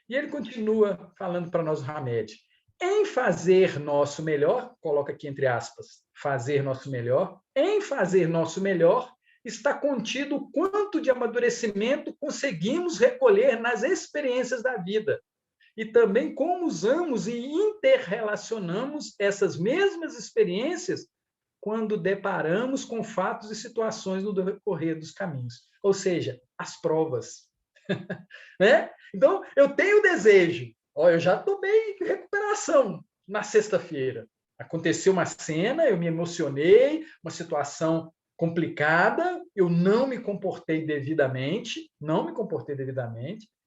E ele continua falando para nós, o Hamed, em fazer nosso melhor, coloca aqui entre aspas, fazer nosso melhor, em fazer nosso melhor está contido o quanto de amadurecimento conseguimos recolher nas experiências da vida e também como usamos e interrelacionamos essas mesmas experiências quando deparamos com fatos e situações no decorrer dos caminhos. Ou seja, as provas. Então, eu tenho desejo. Eu já tomei recuperação na sexta-feira. Aconteceu uma cena, eu me emocionei, uma situação complicada, eu não me comportei devidamente,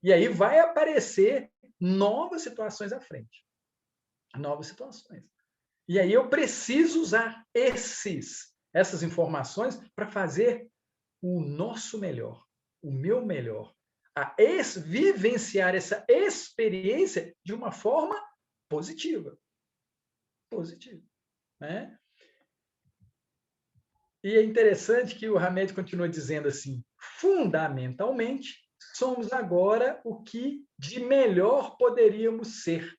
e aí vai aparecer novas situações à frente. Novas situações. E aí eu preciso usar essas informações para fazer o nosso melhor, o meu melhor, a vivenciar essa experiência de uma forma positiva. Positiva. E é interessante que o Hamed continua dizendo assim, fundamentalmente, somos agora o que de melhor poderíamos ser,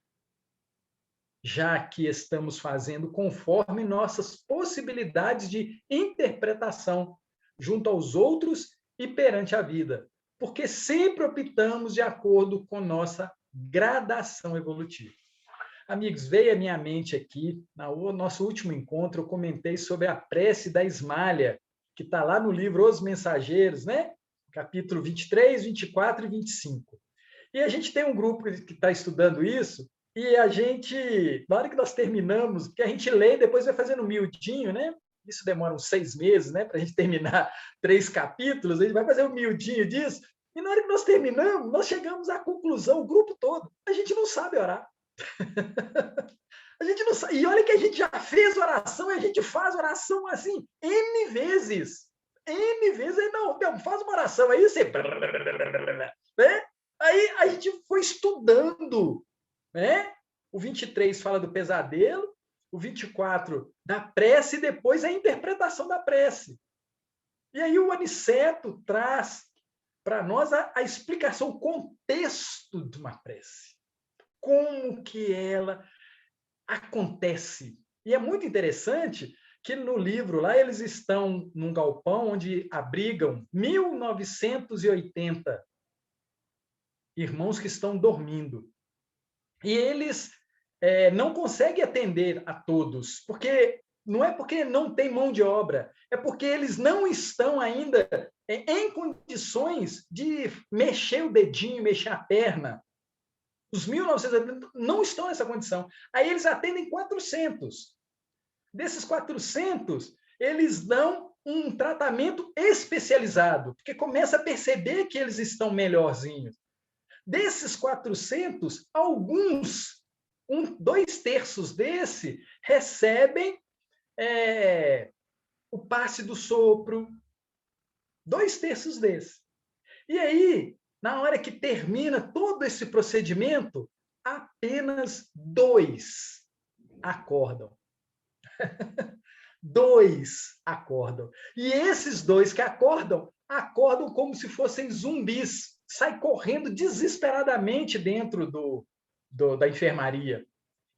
já que estamos fazendo conforme nossas possibilidades de interpretação junto aos outros e perante a vida, porque sempre optamos de acordo com nossa gradação evolutiva. Amigos, veio à minha mente aqui, no nosso último encontro, eu comentei sobre a prece da Ismália, que está lá no livro Os Mensageiros, capítulo 23, 24 e 25. E a gente tem um grupo que está estudando isso, e a gente, na hora que nós terminamos, que a gente lê, depois vai fazendo miudinho, Isso demora uns 6 meses, para a gente terminar 3 capítulos, a gente vai fazer um miudinho disso, e na hora que nós terminamos, nós chegamos à conclusão, o grupo todo, a gente não sabe orar. A gente não sabe. E olha que a gente já fez oração, e a gente faz oração assim, N vezes. N vezes, aí não, faz uma oração, aí você... Aí a gente foi estudando, O 23 fala do pesadelo, o 24 da prece e depois a interpretação da prece. E aí o Aniceto traz para nós a explicação, o contexto de uma prece. Como que ela acontece. E é muito interessante que no livro lá eles estão num galpão onde abrigam 1980 irmãos que estão dormindo. E eles não conseguem atender a todos, porque não é porque não tem mão de obra, é porque eles não estão ainda em condições de mexer o dedinho, mexer a perna. Os 1980 não estão nessa condição. Aí eles atendem 400. Desses 400, eles dão um tratamento especializado, porque começa a perceber que eles estão melhorzinhos. Desses 400, alguns, 2/3 desse, recebem o passe do sopro. 2/3 desse. E aí, na hora que termina todo esse procedimento, apenas 2 acordam. 2 acordam. E esses 2 que acordam como se fossem zumbis, saem correndo desesperadamente dentro da enfermaria.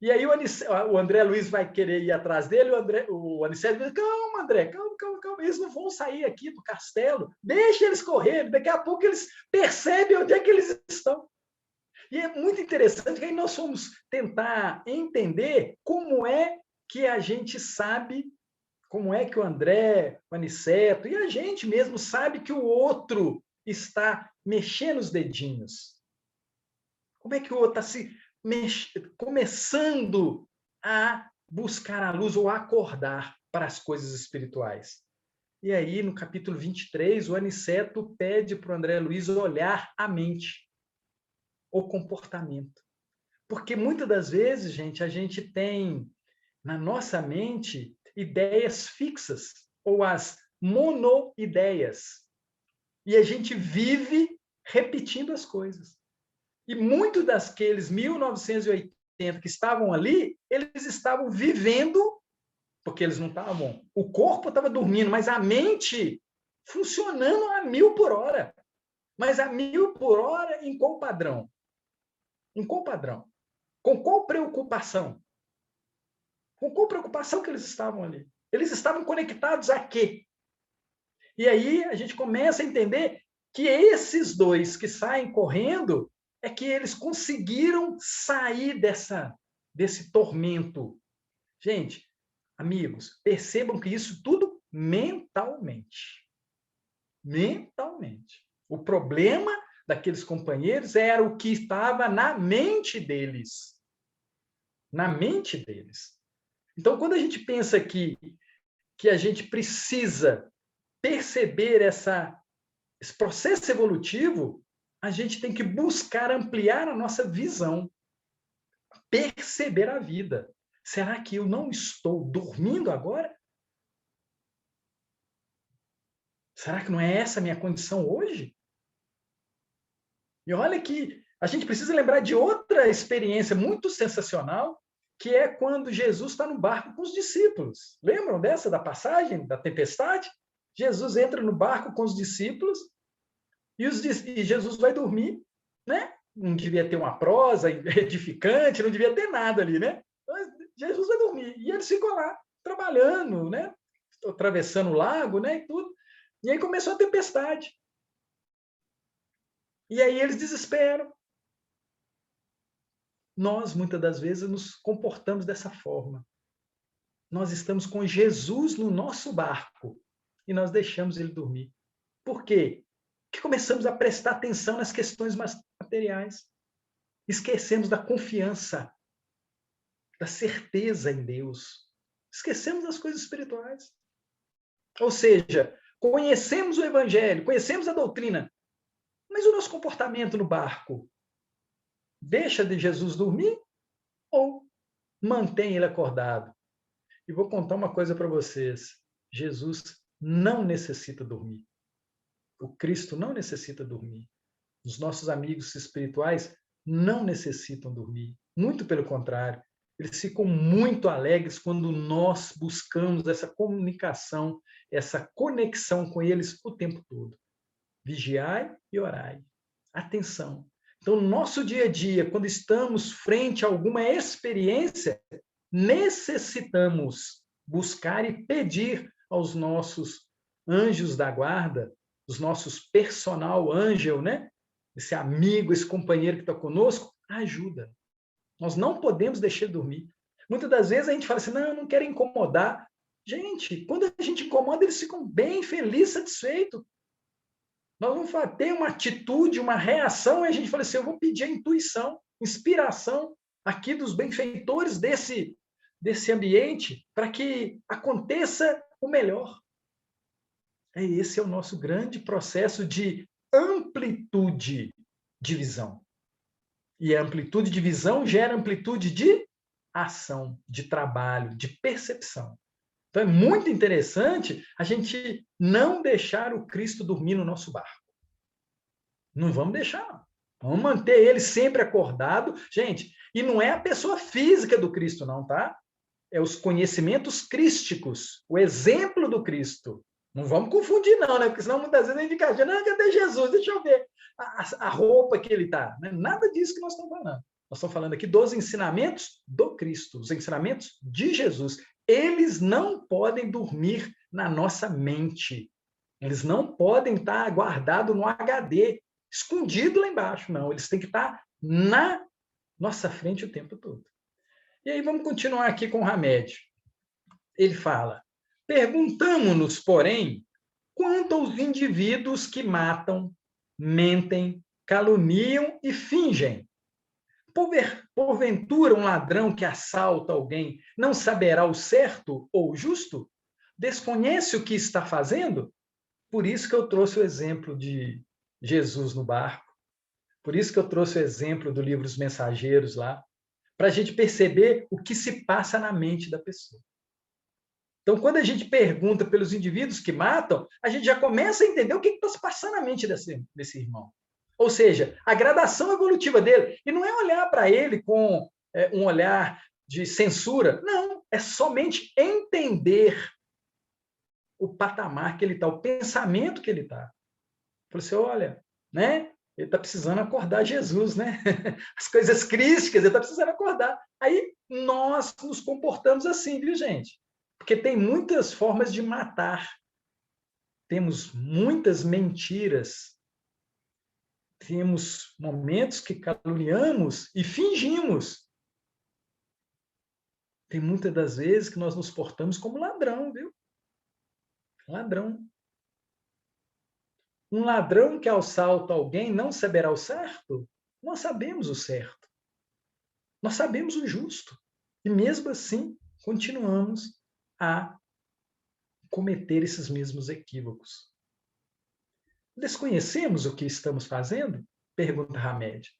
E aí o André Luiz vai querer ir atrás dele, o Aniceto diz, calma, André, calma, eles não vão sair aqui do castelo, deixa eles correrem, daqui a pouco eles percebem onde é que eles estão. E é muito interessante que aí nós vamos tentar entender como é que a gente sabe, como é que o André, o Aniceto e a gente mesmo sabe que o outro está mexendo os dedinhos. Como é que o outro está se começando a buscar a luz ou a acordar para as coisas espirituais. E aí, no capítulo 23, o Aniceto pede para o André Luiz olhar a mente, o comportamento. Porque muitas das vezes, gente, a gente tem na nossa mente ideias fixas, ou as monoideias. E a gente vive repetindo as coisas. E muitos daqueles 1980 que estavam ali, eles estavam vivendo, porque eles não estavam... O corpo estava dormindo, mas a mente funcionando a 1000 por hora. Mas a 1000 por hora em qual padrão? Em qual padrão? Com qual preocupação? Com qual preocupação que eles estavam ali? Eles estavam conectados a quê? E aí a gente começa a entender que esses dois que saem correndo é que eles conseguiram sair desse tormento. Gente, amigos, percebam que isso tudo mentalmente. Mentalmente. O problema daqueles companheiros era o que estava na mente deles. Na mente deles. Então, quando a gente pensa que a gente precisa perceber esse processo evolutivo, a gente tem que buscar ampliar a nossa visão, perceber a vida. Será que eu não estou dormindo agora? Será que não é essa a minha condição hoje? E olha que a gente precisa lembrar de outra experiência muito sensacional, que é quando Jesus está no barco com os discípulos. Lembram dessa, da passagem, da tempestade? Jesus entra no barco com os discípulos e Jesus vai dormir, né? Não devia ter uma prosa edificante, não devia ter nada ali, né? Mas Jesus vai dormir. E eles ficam lá, trabalhando, né? Atravessando o lago, né? E tudo. E aí começou a tempestade. E aí eles desesperam. Nós, muitas das vezes, nos comportamos dessa forma. Nós estamos com Jesus no nosso barco e nós deixamos ele dormir. Por quê? Porque começamos a prestar atenção nas questões materiais. Esquecemos da confiança, da certeza em Deus. Esquecemos das coisas espirituais. Ou seja, conhecemos o Evangelho, conhecemos a doutrina, mas o nosso comportamento no barco deixa de Jesus dormir ou mantém ele acordado? E vou contar uma coisa para vocês. Jesus não necessita dormir. O Cristo não necessita dormir. Os nossos amigos espirituais não necessitam dormir. Muito pelo contrário. Eles ficam muito alegres quando nós buscamos essa comunicação, essa conexão com eles o tempo todo. Vigiai e orai. Atenção. Então, no nosso dia a dia, quando estamos frente a alguma experiência, necessitamos buscar e pedir aos nossos anjos da guarda, os nossos personal angel, né? Esse amigo, esse companheiro que está conosco, ajuda. Nós não podemos deixar de dormir. Muitas das vezes a gente fala assim, não, eu não quero incomodar. Gente, quando a gente incomoda, eles ficam bem felizes, satisfeitos. Nós vamos ter uma atitude, uma reação, e a gente fala assim, eu vou pedir a intuição, inspiração aqui dos benfeitores desse ambiente para que aconteça o melhor. Esse é o nosso grande processo de amplitude de visão. E a amplitude de visão gera amplitude de ação, de trabalho, de percepção. Então é muito interessante a gente não deixar o Cristo dormir no nosso barco. Não vamos deixar. Vamos manter ele sempre acordado. Gente, e não é a pessoa física do Cristo, não, tá? É os conhecimentos crísticos, o exemplo do Cristo. Não vamos confundir, não, né? Porque senão muitas vezes a gente fica, não, cadê Jesus? Deixa eu ver a roupa que ele está. Nada disso que nós estamos falando. Nós estamos falando aqui dos ensinamentos do Cristo, os ensinamentos de Jesus. Eles não podem dormir na nossa mente. Eles não podem estar guardados no HD, escondido lá embaixo, não. Eles têm que estar na nossa frente o tempo todo. E aí vamos continuar aqui com o Hamed. Ele fala, perguntamo-nos, porém, quanto aos indivíduos que matam, mentem, caluniam e fingem. Porventura, um ladrão que assalta alguém não saberá o certo ou o justo? Desconhece o que está fazendo? Por isso que eu trouxe o exemplo de Jesus no barco. Por isso que eu trouxe o exemplo do livro Os Mensageiros lá. para a gente perceber o que se passa na mente da pessoa. Então, quando a gente pergunta pelos indivíduos que matam, a gente já começa a entender o que está se passando na mente desse irmão. Ou seja, a gradação evolutiva dele. E não é olhar para ele com um olhar de censura. Não, é somente entender o patamar que ele está, o pensamento que ele está. Você olha, né? Ele está precisando acordar Jesus, né? As coisas crísticas, ele está precisando acordar. Aí nós nos comportamos assim, viu, gente? Porque tem muitas formas de matar. Temos muitas mentiras. Temos momentos que caluniamos e fingimos. Tem muitas das vezes que nós nos portamos como ladrão, viu? Ladrão. Um ladrão que assalta alguém não saberá o certo? Nós sabemos o certo. Nós sabemos o justo. E mesmo assim, continuamos a cometer esses mesmos equívocos. Desconhecemos o que estamos fazendo? Pergunta Hamed.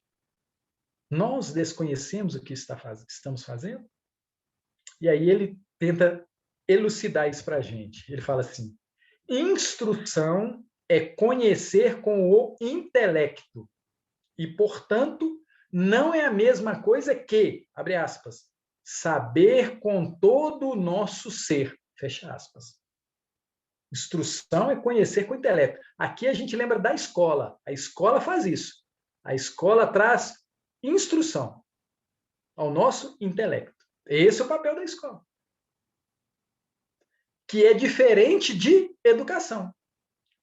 Nós desconhecemos o que estamos fazendo? E aí ele tenta elucidar isso para a gente. Ele fala assim: instrução é conhecer com o intelecto e, portanto, não é a mesma coisa que, abre aspas, saber com todo o nosso ser, fecha aspas. Instrução é conhecer com o intelecto. Aqui a gente lembra da escola. A escola faz isso. A escola traz instrução ao nosso intelecto. Esse é o papel da escola. Que é diferente de educação.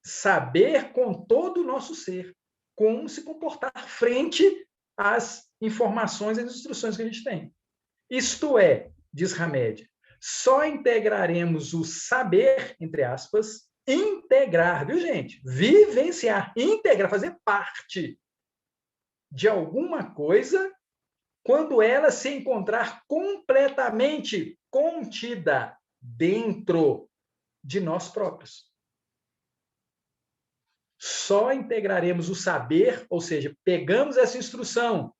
Saber com todo o nosso ser como se comportar frente às informações e às instruções que a gente tem. Isto é, diz Hamed, só integraremos o saber, entre aspas, integrar, viu, gente? Vivenciar, integrar, fazer parte de alguma coisa quando ela se encontrar completamente contida dentro de nós próprios. Só integraremos o saber, ou seja, pegamos essa instrução,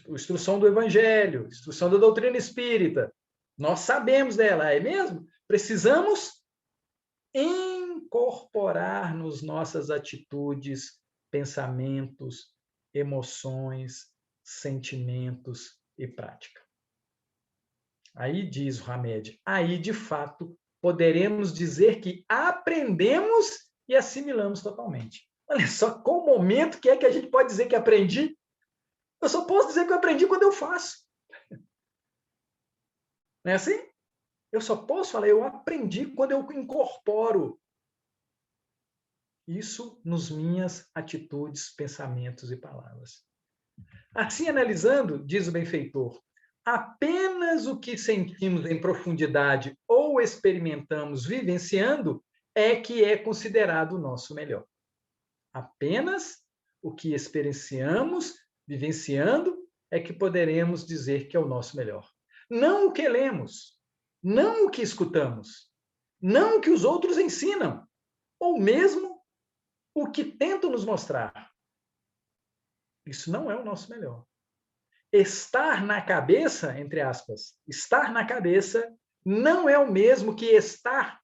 instrução do Evangelho, instrução da doutrina espírita, nós sabemos dela, é mesmo? Precisamos incorporar nos nossas atitudes, pensamentos, emoções, sentimentos e prática. Aí diz o Hamed, aí de fato poderemos dizer que aprendemos e assimilamos totalmente. Olha só, qual momento que é que a gente pode dizer que aprendi? Eu só posso dizer que eu aprendi quando eu faço. Não é assim? Eu só posso falar, eu aprendi quando eu incorporo isso nas minhas atitudes, pensamentos e palavras. Assim, analisando, diz o benfeitor, apenas o que sentimos em profundidade ou experimentamos vivenciando é que é considerado o nosso melhor. Apenas o que experienciamos vivenciando é que poderemos dizer que é o nosso melhor. Não o que lemos, não o que escutamos, não o que os outros ensinam, ou mesmo o que tentam nos mostrar. Isso não é o nosso melhor. Estar na cabeça, entre aspas, estar na cabeça não é o mesmo que estar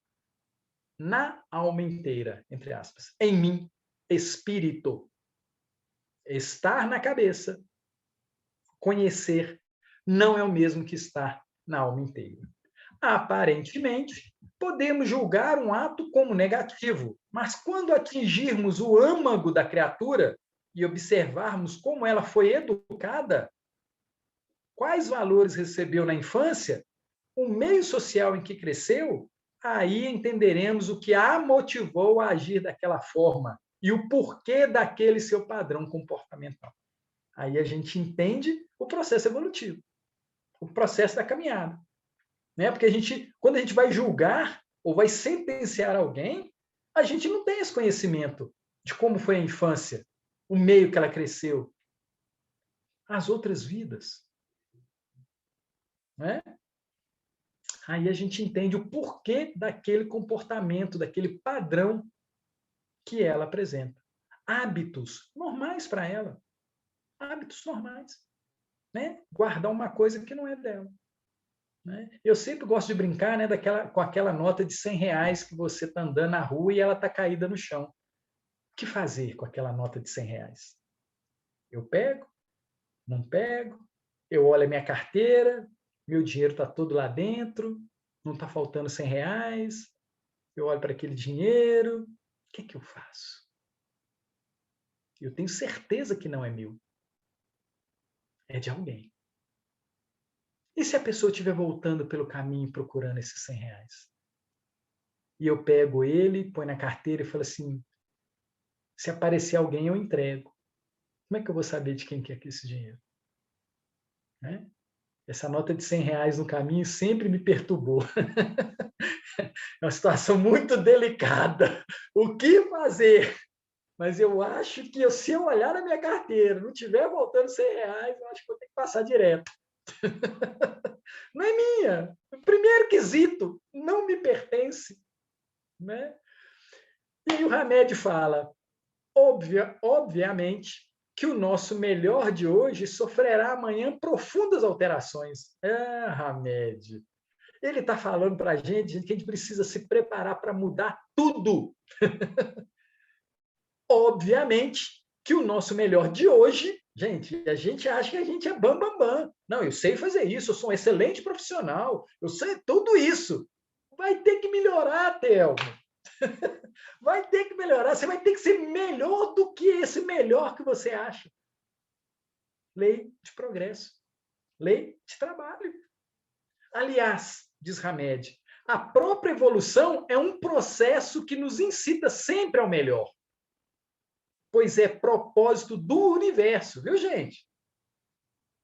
na alma inteira, entre aspas, em mim, espírito. Estar na cabeça, conhecer, não é o mesmo que estar na alma inteira. Aparentemente, podemos julgar um ato como negativo, mas quando atingirmos o âmago da criatura e observarmos como ela foi educada, quais valores recebeu na infância, o meio social em que cresceu, aí entenderemos o que a motivou a agir daquela forma e o porquê daquele seu padrão comportamental. Aí a gente entende o processo evolutivo, o processo da caminhada. Né? Porque quando a gente vai julgar ou vai sentenciar alguém, a gente não tem esse conhecimento de como foi a infância, o meio que ela cresceu, as outras vidas. Né? Aí a gente entende o porquê daquele comportamento, daquele padrão que ela apresenta. Hábitos normais para ela. Hábitos normais. né, guardar uma coisa que não é dela. Né? Eu sempre gosto de brincar, né, com aquela nota de R$ 100 que você está andando na rua e ela está caída no chão. O que fazer com aquela nota de R$ 100? Eu pego? Não pego? Eu olho a minha carteira, meu dinheiro está todo lá dentro, não está faltando R$ 100, eu olho para aquele dinheiro, o que eu faço? Eu tenho certeza que não é meu. É de alguém. E se a pessoa estiver voltando pelo caminho procurando esses R$ 100? E eu pego ele, põe na carteira e falo assim, se aparecer alguém, eu entrego. Como é que eu vou saber de quem que é esse dinheiro? Né? Essa nota de R$ 100 no caminho sempre me perturbou. É uma situação muito delicada. O que fazer? Mas eu acho que se eu olhar na minha carteira, não estiver voltando R$ 100, eu acho que vou ter que passar direto. Não é minha. Primeiro quesito, não me pertence. Né? E aí o Hamed fala, obviamente, que o nosso melhor de hoje sofrerá amanhã profundas alterações. Hamed, ele está falando para a gente que a gente precisa se preparar para mudar tudo. Obviamente que o nosso melhor de hoje, gente, a gente acha que a gente é bam, bam, bam. Não, eu sei fazer isso, eu sou um excelente profissional, eu sei tudo isso. Vai ter que melhorar, Thelmo. Vai ter que melhorar, você vai ter que ser melhor do que esse melhor que você acha. Lei de progresso, lei de trabalho. Aliás, diz Hamed, a própria evolução é um processo que nos incita sempre ao melhor, pois é propósito do universo, viu, gente?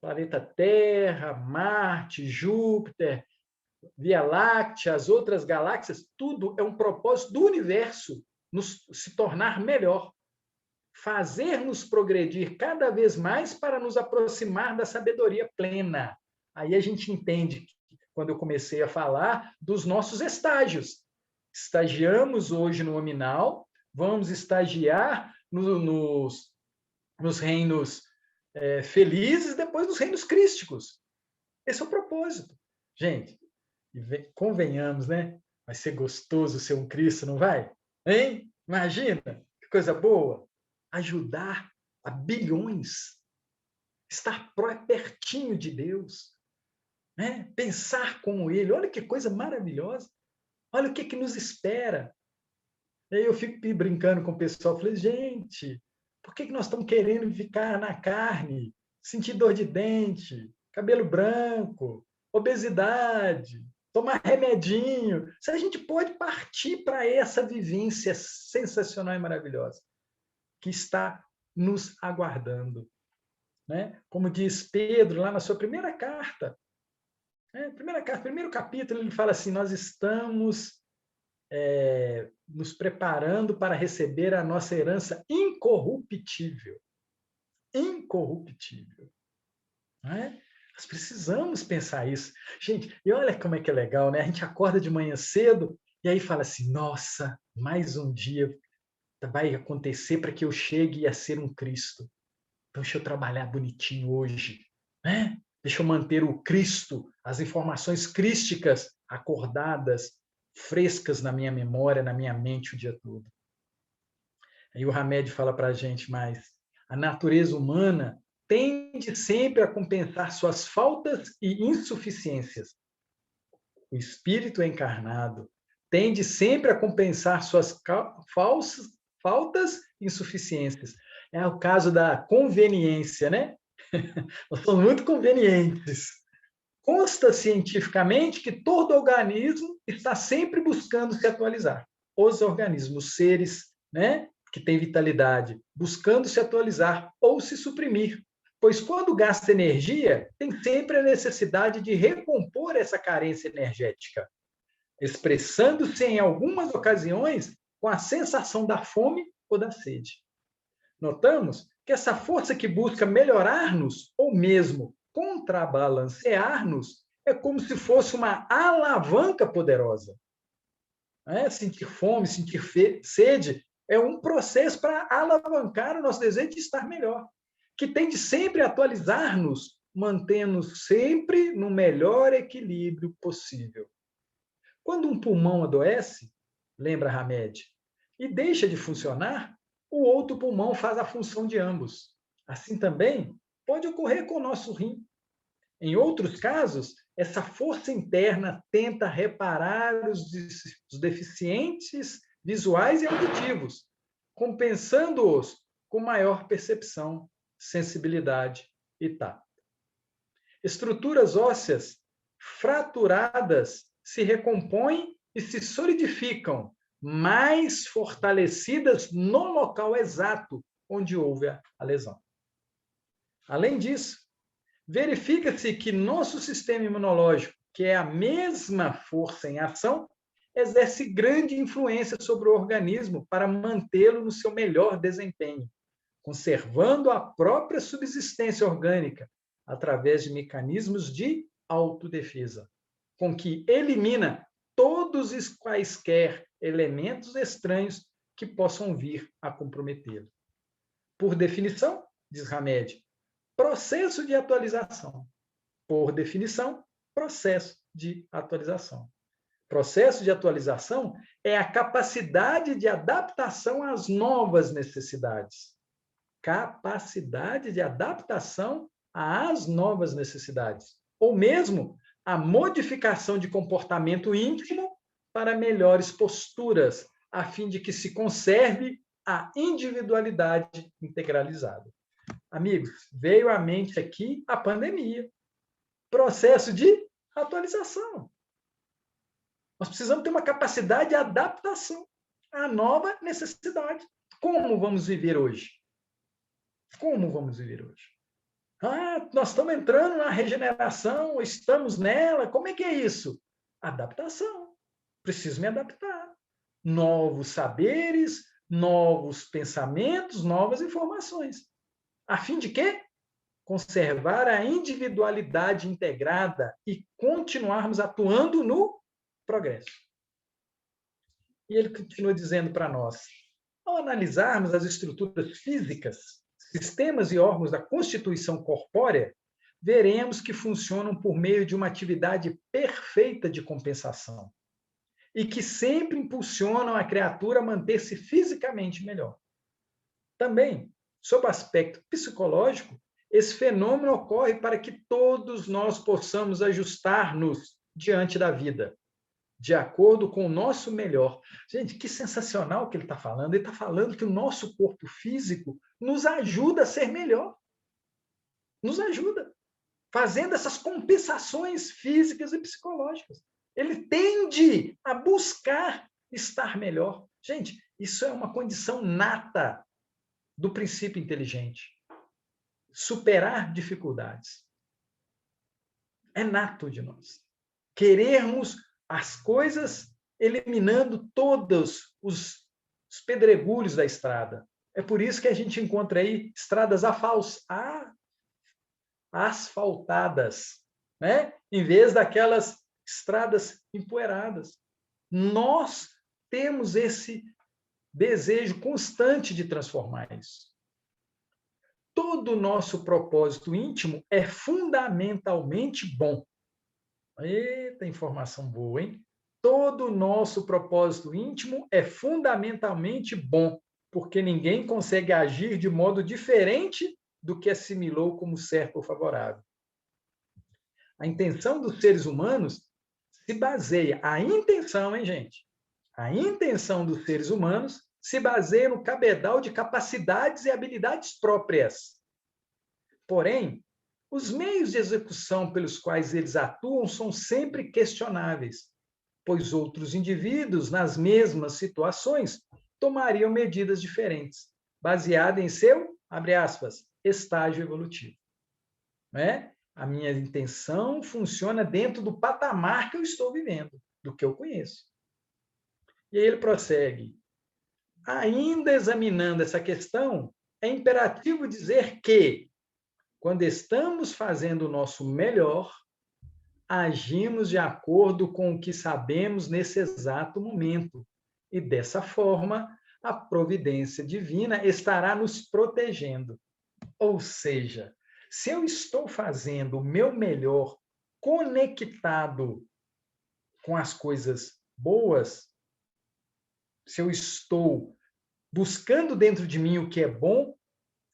Planeta Terra, Marte, Júpiter, Via Láctea, as outras galáxias, tudo é um propósito do universo se tornar melhor, fazer-nos progredir cada vez mais para nos aproximar da sabedoria plena. Aí a gente entende, quando eu comecei a falar, dos nossos estágios. Estagiamos hoje no nominal, vamos estagiar nos reinos felizes, depois nos reinos crísticos. Esse é o propósito. Gente, convenhamos, né? Vai ser gostoso ser um Cristo, não vai? Hein? Imagina, que coisa boa. Ajudar a bilhões. Estar pertinho de Deus. Né? Pensar como Ele. Olha que coisa maravilhosa. Olha o que nos espera. E aí eu fico brincando com o pessoal. Falei, gente, por que nós estamos querendo ficar na carne? Sentir dor de dente, cabelo branco, obesidade, tomar remedinho. Se a gente pode partir para essa vivência sensacional e maravilhosa que está nos aguardando. Né? Como diz Pedro lá na sua primeira carta, primeiro capítulo, ele fala assim, nós estamos nos preparando para receber a nossa herança incorruptível. Incorruptível. Não é? Nós precisamos pensar isso. Gente, e olha como é que é legal, né? A gente acorda de manhã cedo e aí fala assim, nossa, mais um dia vai acontecer para que eu chegue a ser um Cristo. Então, deixa eu trabalhar bonitinho hoje. Né? Deixa eu manter o Cristo, as informações crísticas acordadas, frescas na minha memória, na minha mente o dia todo. Aí o Hamed fala para a gente mais, a natureza humana tende sempre a compensar suas faltas e insuficiências. O espírito encarnado tende sempre a compensar suas faltas e insuficiências. É o caso da conveniência, né? Nós somos muito convenientes. Consta cientificamente que todo organismo está sempre buscando se atualizar. Os organismos, os seres, né, que têm vitalidade, buscando se atualizar ou se suprimir. Pois quando gasta energia, tem sempre a necessidade de recompor essa carência energética, expressando-se em algumas ocasiões com a sensação da fome ou da sede. Notamos que essa força que busca melhorar-nos ou mesmo contrabalancear-nos é como se fosse uma alavanca poderosa. Sentir fome, sentir sede é um processo para alavancar o nosso desejo de estar melhor, que tem de sempre atualizar-nos mantendo sempre no melhor equilíbrio possível. Quando um pulmão adoece, lembra Hamed, e deixa de funcionar, o outro pulmão faz a função de ambos. Assim também pode ocorrer com o nosso rim. Em outros casos, essa força interna tenta reparar os deficientes visuais e auditivos, compensando-os com maior percepção, sensibilidade e tato. Estruturas ósseas fraturadas se recompõem e se solidificam, mais fortalecidas no local exato onde houve a lesão. Além disso, verifica-se que nosso sistema imunológico, que é a mesma força em ação, exerce grande influência sobre o organismo para mantê-lo no seu melhor desempenho, conservando a própria subsistência orgânica através de mecanismos de autodefesa, com que elimina todos os quaisquer elementos estranhos que possam vir a comprometê-lo. Por definição, diz Hamed, processo de atualização. Por definição, processo de atualização. Processo de atualização é a capacidade de adaptação às novas necessidades. Capacidade de adaptação às novas necessidades. Ou mesmo a modificação de comportamento íntimo para melhores posturas, a fim de que se conserve a individualidade integralizada. Amigos, veio à mente aqui a pandemia. Processo de atualização. Nós precisamos ter uma capacidade de adaptação à nova necessidade. Como vamos viver hoje? Como vamos viver hoje? Nós estamos entrando na regeneração, estamos nela. Como é que é isso? Adaptação. Preciso me adaptar. Novos saberes, novos pensamentos, novas informações. A fim de quê? Conservar a individualidade integrada e continuarmos atuando no progresso. E ele continua dizendo para nós, ao analisarmos as estruturas físicas, sistemas e órgãos da constituição corpórea, veremos que funcionam por meio de uma atividade perfeita de compensação e que sempre impulsionam a criatura a manter-se fisicamente melhor. Também, sob o aspecto psicológico, esse fenômeno ocorre para que todos nós possamos ajustar-nos diante da vida, de acordo com o nosso melhor. Gente, que sensacional que ele está falando. Ele está falando que o nosso corpo físico nos ajuda a ser melhor. Nos ajuda. Fazendo essas compensações físicas e psicológicas. Ele tende a buscar estar melhor. Gente, isso é uma condição nata do princípio inteligente. Superar dificuldades. É nato de nós. Querermos as coisas eliminando todos os pedregulhos da estrada. É por isso que a gente encontra aí estradas asfaltadas, né? Em vez daquelas estradas empoeiradas. Nós temos esse desejo constante de transformar isso. Todo o nosso propósito íntimo é fundamentalmente bom. Eita, informação boa, hein? Todo o nosso propósito íntimo é fundamentalmente bom, porque ninguém consegue agir de modo diferente do que assimilou como certo ou favorável. A intenção dos seres humanos se baseia, a intenção, hein, gente? A intenção dos seres humanos se baseia no cabedal de capacidades e habilidades próprias. Porém, os meios de execução pelos quais eles atuam são sempre questionáveis, pois outros indivíduos, nas mesmas situações, tomariam medidas diferentes, baseadas em seu, abre aspas, estágio evolutivo. Né? A minha intenção funciona dentro do patamar que eu estou vivendo, do que eu conheço. E aí ele prossegue. Ainda examinando essa questão, é imperativo dizer que, quando estamos fazendo o nosso melhor, agimos de acordo com o que sabemos nesse exato momento. E, dessa forma, a providência divina estará nos protegendo. Ou seja, Se eu estou fazendo o meu melhor conectado com as coisas boas, se eu estou buscando dentro de mim o que é bom,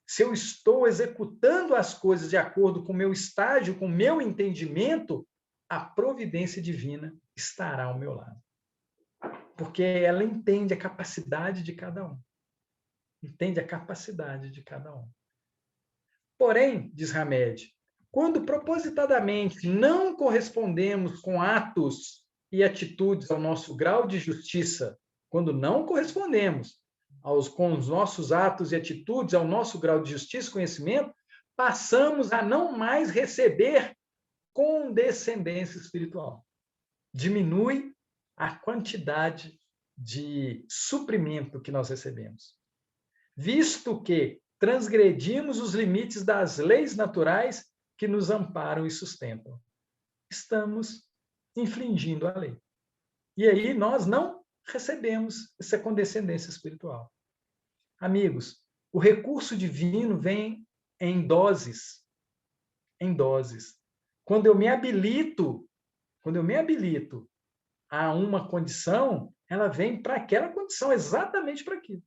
se eu estou executando as coisas de acordo com o meu estágio, com o meu entendimento, a providência divina estará ao meu lado. Porque ela entende a capacidade de cada um. Entende a capacidade de cada um. Porém, diz Hamed, quando propositadamente não correspondemos com atos e atitudes ao nosso grau de justiça, quando não correspondemos com os nossos atos e atitudes ao nosso grau de justiça e conhecimento, passamos a não mais receber condescendência espiritual. Diminui a quantidade de suprimento que nós recebemos. Visto que transgredimos os limites das leis naturais que nos amparam e sustentam. Estamos infringindo a lei. E aí nós não recebemos essa condescendência espiritual. Amigos, o recurso divino vem em doses. Em doses. Quando eu me habilito a uma condição, ela vem para aquela condição, exatamente para aquilo.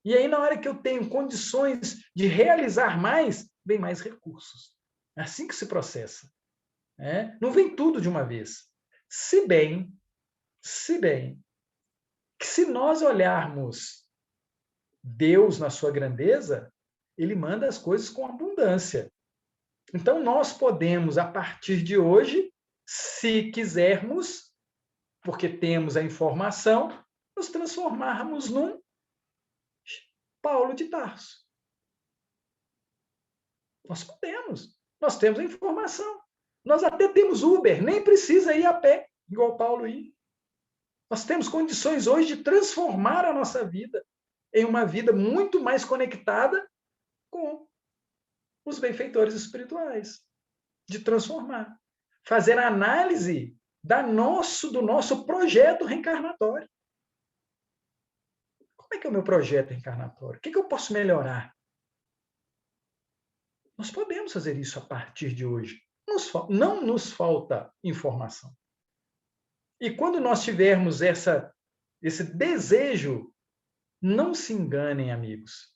E aí, na hora que eu tenho condições de realizar mais, vem mais recursos. É assim que se processa. Né? Não vem tudo de uma vez. Se bem, que se nós olharmos Deus na sua grandeza, ele manda as coisas com abundância. Então, nós podemos, a partir de hoje, se quisermos, porque temos a informação, nos transformarmos num Paulo de Tarso. Nós podemos. Nós temos a informação. Nós até temos Uber, nem precisa ir a pé, igual Paulo ia. Nós temos condições hoje de transformar a nossa vida em uma vida muito mais conectada com os benfeitores espirituais. De transformar. Fazer a análise do nosso projeto reencarnatório. Como é que é o meu projeto reencarnatório? O que eu posso melhorar? Nós podemos fazer isso a partir de hoje. Não nos falta informação. E quando nós tivermos esse desejo, não se enganem, amigos.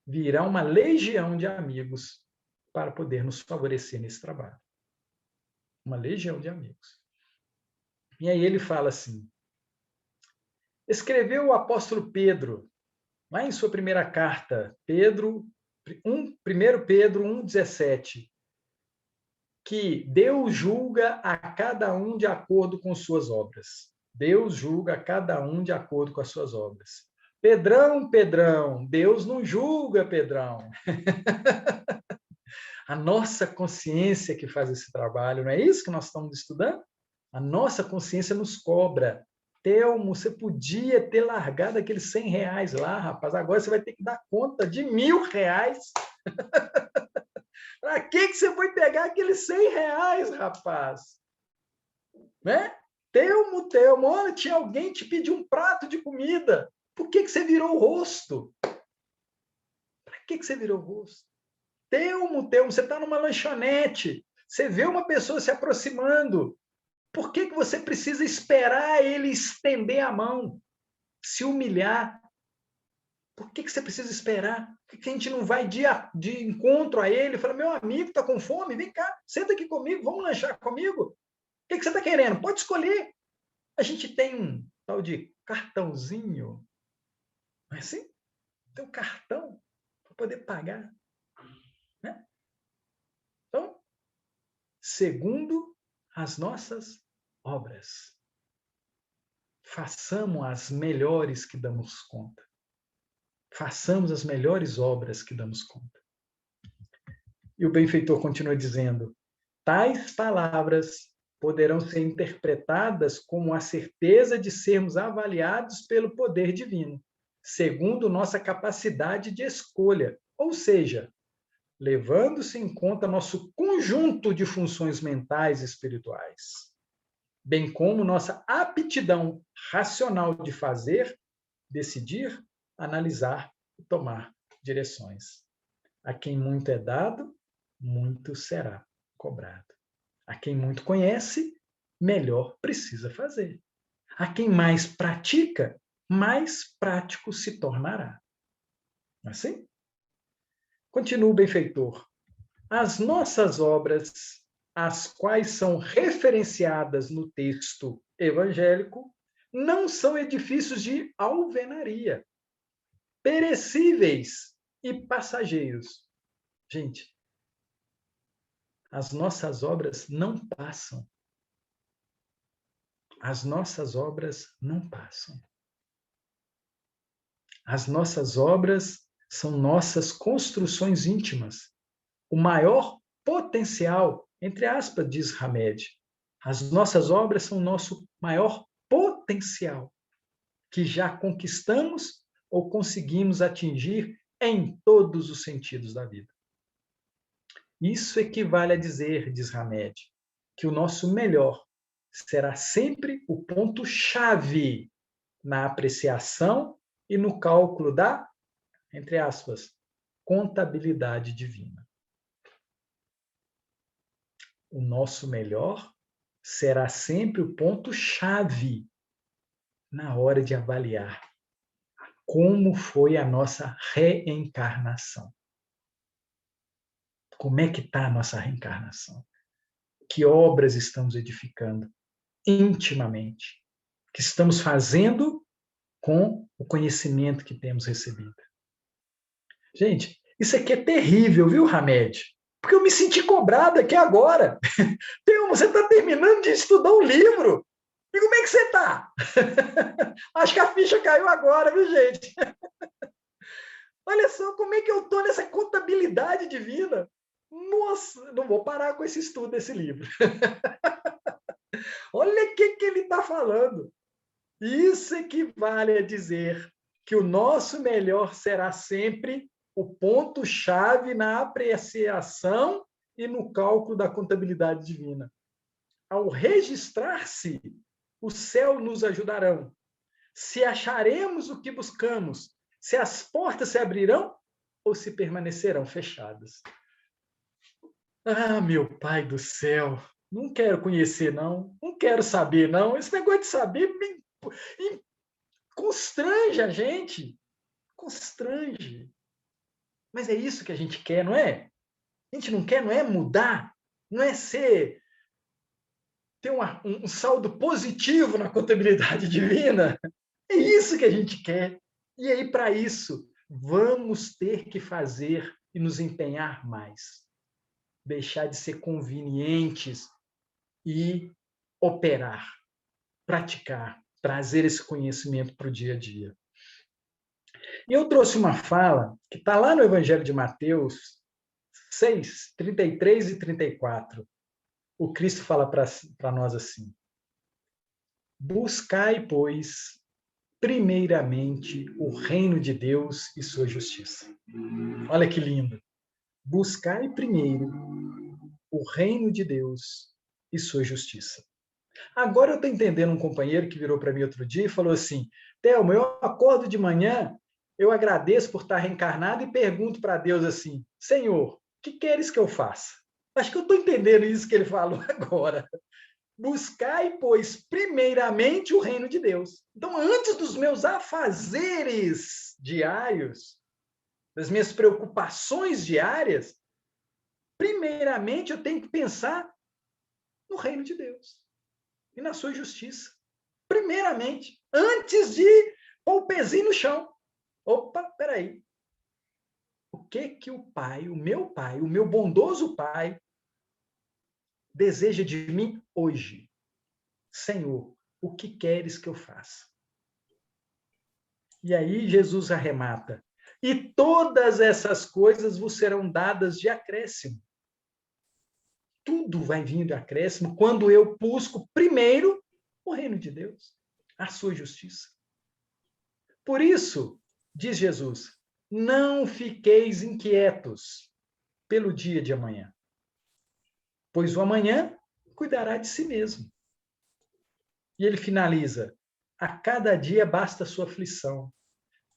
Virá uma legião de amigos para poder nos favorecer nesse trabalho. Uma legião de amigos. E aí ele fala assim, escreveu o apóstolo Pedro, lá em sua primeira carta, 1 Pedro 1,17, que Deus julga a cada um de acordo com suas obras. Deus julga a cada um de acordo com as suas obras. Pedrão, Deus não julga, Pedrão. A nossa consciência que faz esse trabalho, não é isso que nós estamos estudando? A nossa consciência nos cobra. Telmo, você podia ter largado aqueles R$100 lá, rapaz. Agora você vai ter que dar conta de R$1.000. Para que você foi pegar aqueles R$100, rapaz? Né? Telmo, olha, tinha alguém te pediu um prato de comida. Por que você virou o rosto? Para que você virou o rosto? Telmo, você está numa lanchonete. Você vê uma pessoa se aproximando. Por que você precisa esperar ele estender a mão? Se humilhar? Por que você precisa esperar? Por que a gente não vai de encontro a ele e fala, meu amigo, está com fome? Vem cá, senta aqui comigo, vamos lanchar comigo? O que você está querendo? Pode escolher. A gente tem um tal de cartãozinho. Não é assim? Tem um cartão para poder pagar. Né? Então, segundo as nossas obras, façamos as melhores que damos conta. Façamos as melhores obras que damos conta. E o benfeitor continua dizendo, tais palavras poderão ser interpretadas como a certeza de sermos avaliados pelo poder divino, segundo nossa capacidade de escolha, ou seja, levando-se em conta nosso conjunto de funções mentais e espirituais, bem como nossa aptidão racional de fazer, decidir, analisar e tomar direções. A quem muito é dado, muito será cobrado. A quem muito conhece, melhor precisa fazer. A quem mais pratica, mais prático se tornará. Assim? Continua o benfeitor. As nossas obras, as quais são referenciadas no texto evangélico, não são edifícios de alvenaria, perecíveis e passageiros. Gente, as nossas obras não passam. As nossas obras não passam. As nossas obras são nossas construções íntimas. O maior potencial, entre aspas, diz Hamed. As nossas obras são o nosso maior potencial, que já conquistamos ou conseguimos atingir em todos os sentidos da vida. Isso equivale a dizer, diz Hamed, que o nosso melhor será sempre o ponto-chave na apreciação e no cálculo da, entre aspas, contabilidade divina. O nosso melhor será sempre o ponto-chave na hora de avaliar como foi a nossa reencarnação. Como é que está a nossa reencarnação? Que obras estamos edificando intimamente? Que estamos fazendo com o conhecimento que temos recebido? Gente, isso aqui é terrível, viu, Hamed? Porque eu me senti cobrado aqui agora. Você está terminando de estudar um livro. E como é que você está? Acho que a ficha caiu agora, viu, gente? Olha só como é que eu estou nessa contabilidade divina. Nossa, não vou parar com esse estudo desse livro. Olha o que ele está falando. Isso equivale a dizer que o nosso melhor será sempre o ponto-chave na apreciação e no cálculo da contabilidade divina. Ao registrar-se, o céu nos ajudarão. Se acharemos o que buscamos, se as portas se abrirão ou se permanecerão fechadas. Ah, meu Pai do céu, não quero conhecer, não. Não quero saber, não. Esse negócio de saber constrange a gente. Constrange. Mas é isso que a gente quer, não é? A gente não quer, não é mudar, não é ter um saldo positivo na contabilidade divina. É isso que a gente quer. E aí, para isso, vamos ter que fazer e nos empenhar mais. Deixar de ser convenientes e operar, praticar, trazer esse conhecimento para o dia a dia. E eu trouxe uma fala que está lá no Evangelho de Mateus 6, 33 e 34. O Cristo fala para nós assim: buscai, pois, primeiramente o reino de Deus e sua justiça. Olha que lindo. Buscai primeiro o reino de Deus e sua justiça. Agora eu estou entendendo um companheiro que virou para mim outro dia e falou assim: Thelma, eu acordo de manhã, eu agradeço por estar reencarnado e pergunto para Deus assim: Senhor, o que queres que eu faça? Acho que eu estou entendendo isso que ele falou agora. Buscai, pois, primeiramente o reino de Deus. Então, antes dos meus afazeres diários, das minhas preocupações diárias, primeiramente eu tenho que pensar no reino de Deus e na sua justiça. Primeiramente, antes de pôr o pezinho no chão. Opa, peraí. O que o Pai, o meu bondoso Pai, deseja de mim hoje? Senhor, o que queres que eu faça? E aí Jesus arremata: e todas essas coisas vos serão dadas de acréscimo. Tudo vai vindo de acréscimo quando eu busco primeiro o reino de Deus, a sua justiça. Por isso, diz Jesus, não fiqueis inquietos pelo dia de amanhã, pois o amanhã cuidará de si mesmo. E ele finaliza: a cada dia basta a sua aflição.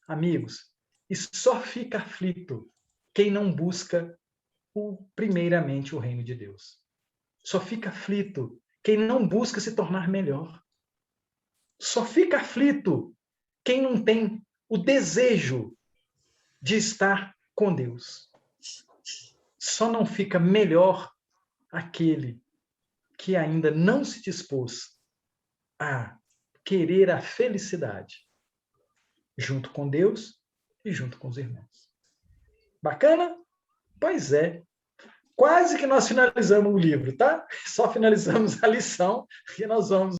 Amigos, e só fica aflito quem não busca primeiramente o reino de Deus. Só fica aflito quem não busca se tornar melhor. Só fica aflito quem não tem o desejo de estar com Deus. Só não fica melhor aquele que ainda não se dispôs a querer a felicidade junto com Deus e junto com os irmãos. Bacana? Pois é. Quase que nós finalizamos o livro, tá? Só finalizamos a lição que nós vamos